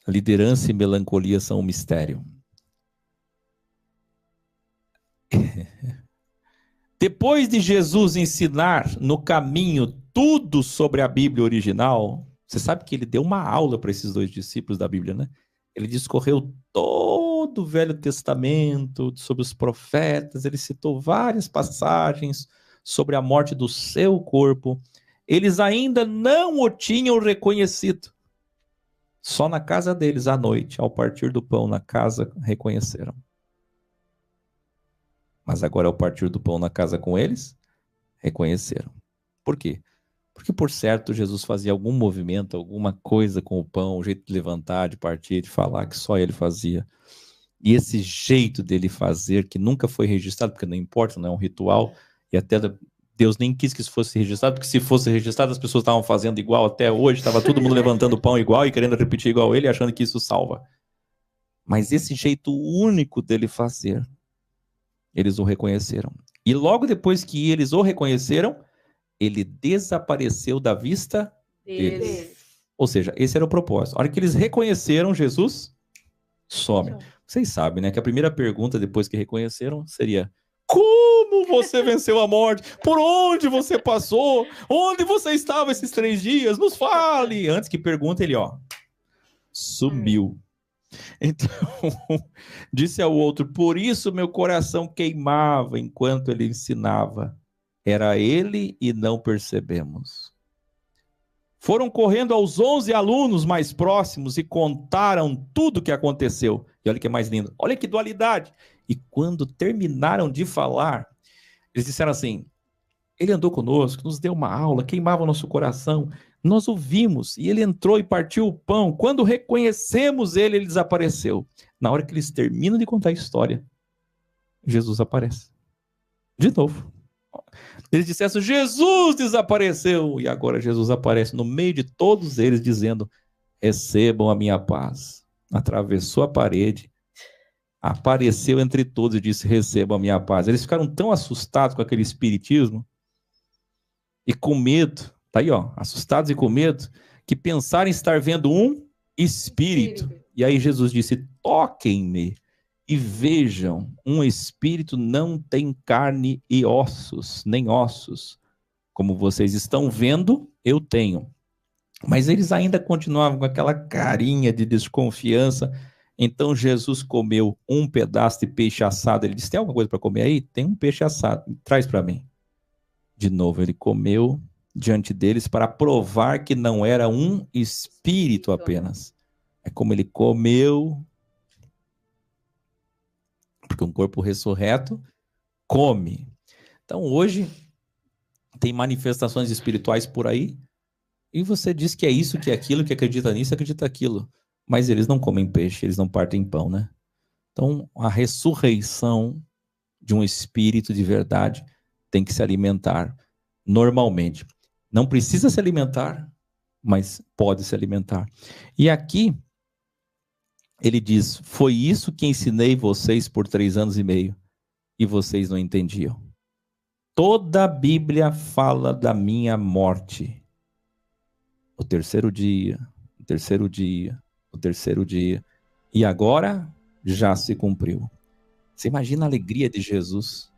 Liderança e melancolia são um mistério. Depois de Jesus ensinar no caminho tudo sobre a Bíblia original, você sabe que ele deu uma aula para esses 2 discípulos da Bíblia, né? Ele discorreu todo o Velho Testamento, sobre os profetas, ele citou várias passagens sobre a morte do seu corpo. Eles ainda não o tinham reconhecido. Só na casa deles, à noite, ao partir do pão na casa, reconheceram. Mas agora, ao partir do pão na casa com eles, reconheceram. Por quê? Porque, por certo, Jesus fazia algum movimento, alguma coisa com o pão, o jeito de levantar, de partir, de falar, que só ele fazia. E esse jeito dele fazer, que nunca foi registrado, porque não importa, não é um ritual, e até Deus nem quis que isso fosse registrado, porque se fosse registrado, as pessoas estavam fazendo igual até hoje, estava todo mundo levantando o pão igual e querendo repetir igual ele, achando que isso salva. Mas esse jeito único dele fazer, eles o reconheceram. E logo depois que eles o reconheceram, ele desapareceu da vista deles. Ou seja, esse era o propósito. A hora que eles reconheceram Jesus, some. Vocês sabem, né? Que a primeira pergunta, depois que reconheceram, seria: como você venceu a morte? Por onde você passou? Onde você estava esses 3 dias? Nos fale! Antes que pergunte, ele, sumiu. Então, disse ao outro: por isso meu coração queimava enquanto ele ensinava. Era ele e não percebemos. Foram correndo aos 11 alunos mais próximos e contaram tudo o que aconteceu. E olha que é mais lindo. Olha que dualidade. E quando terminaram de falar, eles disseram assim: ele andou conosco, nos deu uma aula, queimava o nosso coração. Nós o vimos e ele entrou e partiu o pão. Quando reconhecemos ele, ele desapareceu. Na hora que eles terminam de contar a história, Jesus aparece. De novo. Eles disseram: Jesus desapareceu. E agora Jesus aparece no meio de todos eles, dizendo: recebam a minha paz. Atravessou a parede, apareceu entre todos e disse: recebam a minha paz. Eles ficaram tão assustados com aquele espiritismo e com medo, tá aí, assustados e com medo, que pensaram em estar vendo um espírito. E aí Jesus disse: toquem-me e vejam, um espírito não tem carne e ossos, nem ossos. Como vocês estão vendo, eu tenho. Mas eles ainda continuavam com aquela carinha de desconfiança. Então Jesus comeu um pedaço de peixe assado. Ele disse: tem alguma coisa para comer aí? Tem um peixe assado, traz para mim. De novo ele comeu diante deles para provar que não era um espírito apenas. É como ele comeu, porque um corpo ressurreto come. Então hoje tem manifestações espirituais por aí, e você diz que é isso, que é aquilo, que acredita nisso, acredita aquilo. Mas eles não comem peixe, eles não partem pão, né? Então a ressurreição de um espírito de verdade tem que se alimentar normalmente. Não precisa se alimentar, mas pode se alimentar. E aqui ele diz: foi isso que ensinei vocês por 3 anos e meio, e vocês não entendiam. Toda a Bíblia fala da minha morte. O terceiro dia, o terceiro dia, o terceiro dia. E agora já se cumpriu. Você imagina a alegria de Jesus?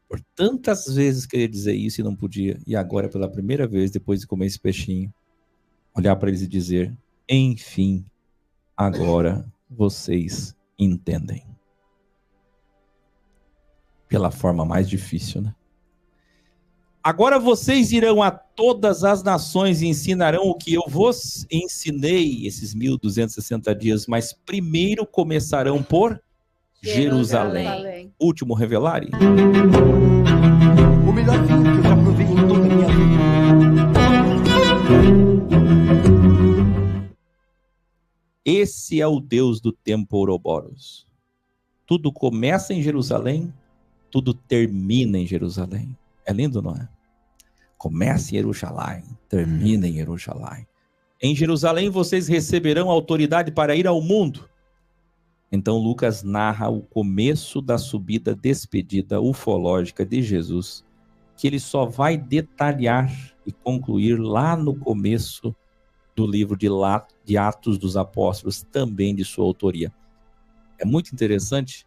Por tantas vezes queria dizer isso e não podia. E agora, pela primeira vez, depois de comer esse peixinho, olhar para eles e dizer: enfim, agora vocês entendem. Pela forma mais difícil, né? Agora vocês irão a todas as nações e ensinarão o que eu vos ensinei esses 1260 dias, mas primeiro começarão por Jerusalém. Último revelare. O melhor vinho que eu já provei em toda a minha vida. Esse é o Deus do tempo Ouroboros. Tudo começa em Jerusalém, tudo termina em Jerusalém. É lindo, não é? Começa em Jerusalém, termina em Jerusalém. Em Jerusalém vocês receberão autoridade para ir ao mundo. Então Lucas narra o começo da subida despedida ufológica de Jesus, que ele só vai detalhar e concluir lá no começo do livro de Atos dos Apóstolos, também de sua autoria. É muito interessante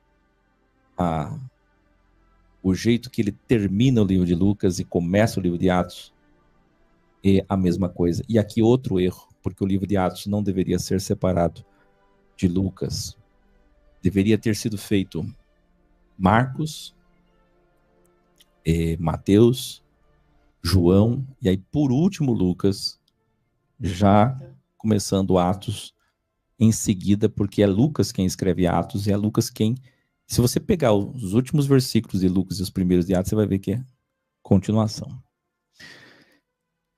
o jeito que ele termina o livro de Lucas e começa o livro de Atos. É a mesma coisa. E aqui outro erro, porque o livro de Atos não deveria ser separado de Lucas. Deveria ter sido feito Marcos, Mateus, João, e aí por último Lucas, já começando Atos em seguida, porque é Lucas quem escreve Atos, e é Lucas quem... Se você pegar os últimos versículos de Lucas e os primeiros de Atos, você vai ver que é continuação.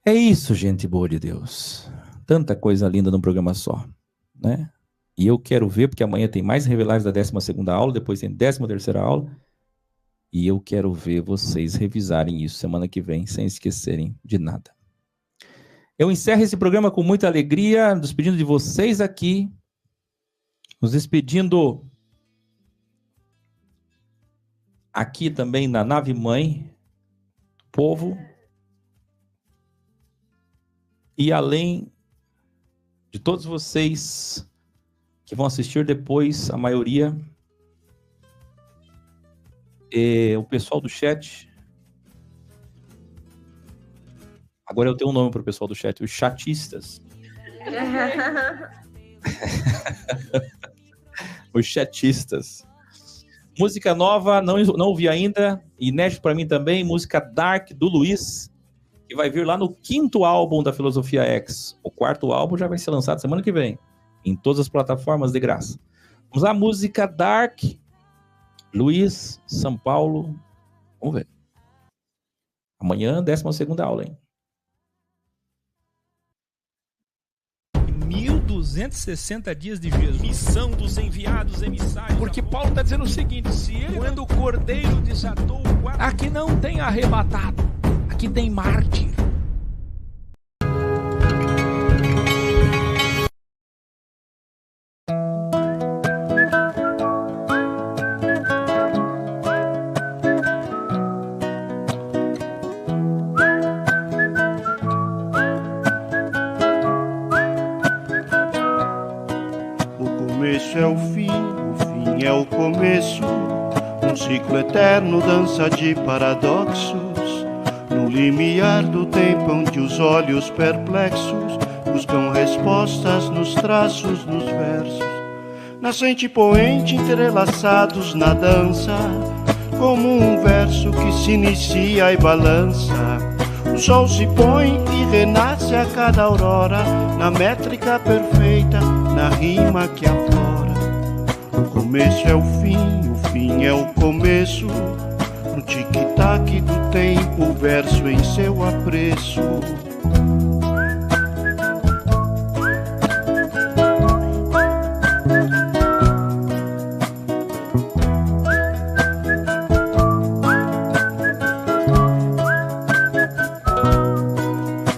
É isso, gente boa de Deus. Tanta coisa linda num programa só, né? E eu quero ver, porque amanhã tem mais revelados da 12ª aula, depois tem 13ª aula, e eu quero ver vocês revisarem isso semana que vem, sem esquecerem de nada. Eu encerro esse programa com muita alegria, nos despedindo de vocês aqui, nos despedindo aqui também na nave mãe, povo, e além de todos vocês, que vão assistir depois, a maioria. O pessoal do chat. Agora eu tenho um nome para o pessoal do chat, os chatistas. Os chatistas. Música nova, não ouvi ainda, inédito para mim também, música Dark do Luiz, que vai vir lá no 5º álbum da Filosofia X. O 4º álbum já vai ser lançado semana que vem, em todas as plataformas de graça. Vamos lá, música Dark, Luiz, São Paulo. Vamos ver. Amanhã, 12ª aula, hein? 1260 dias de Jesus. Missão dos enviados emissários. Porque Paulo está dizendo o seguinte: se ele, quando o cordeiro desatou o guarda, aqui não tem arrebatado, aqui tem mártir. É o fim é o começo. Um ciclo eterno, dança de paradoxos. No limiar do tempo onde os olhos perplexos buscam respostas nos traços, nos versos. Nascente e poente entrelaçados na dança, como um verso que se inicia e balança. O sol se põe e renasce a cada aurora, na métrica perfeita, na rima que aflora. O começo é o fim é o começo. No tic-tac do tempo, o verso em seu apreço.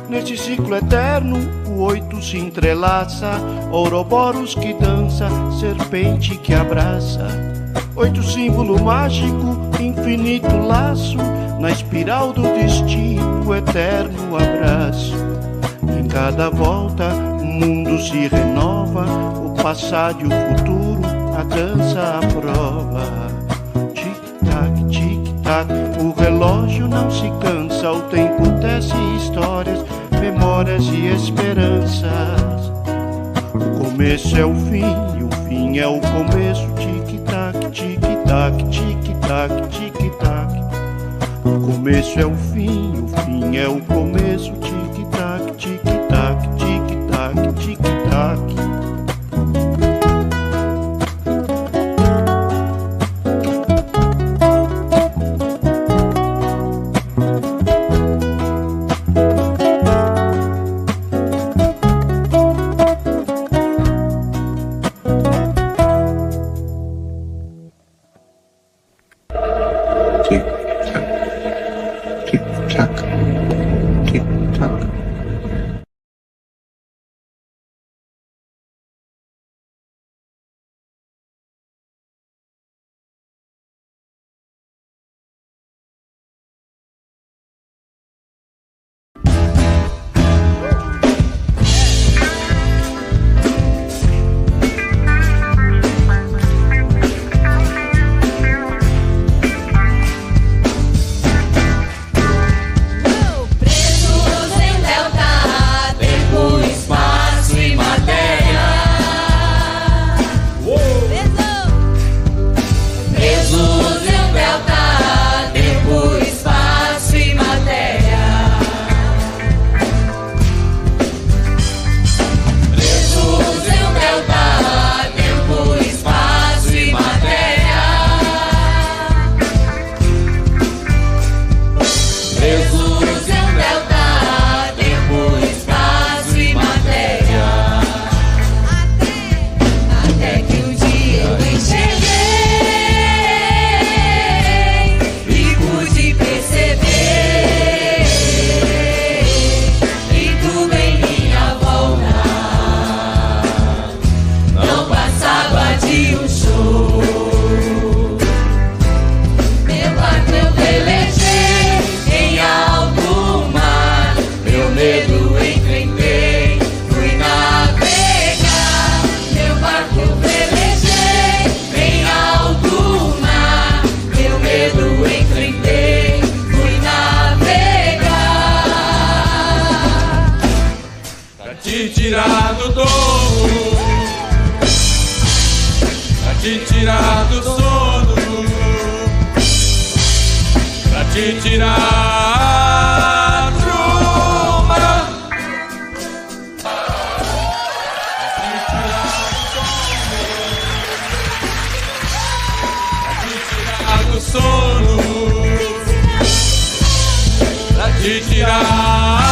Neste ciclo eterno, o 8 se entrelaça, Ouroboros que dança, serpente que abraça. 8 símbolo mágico, infinito laço, na espiral do destino, eterno abraço. Em cada volta, o mundo se renova, o passado e o futuro, a dança à prova. Tic-tac, tic-tac, o relógio não se cansa, o tempo tece histórias, memórias e esperanças. O começo é o fim é o começo. Tic-tac, tic-tac, tic-tac, tic-tac. O começo é o fim é o começo. Tic-tac, tic-tac, tic-tac, tic-tac. te tirar do sono, pra te tirar do mar, pra te tirar do sono, pra te tirar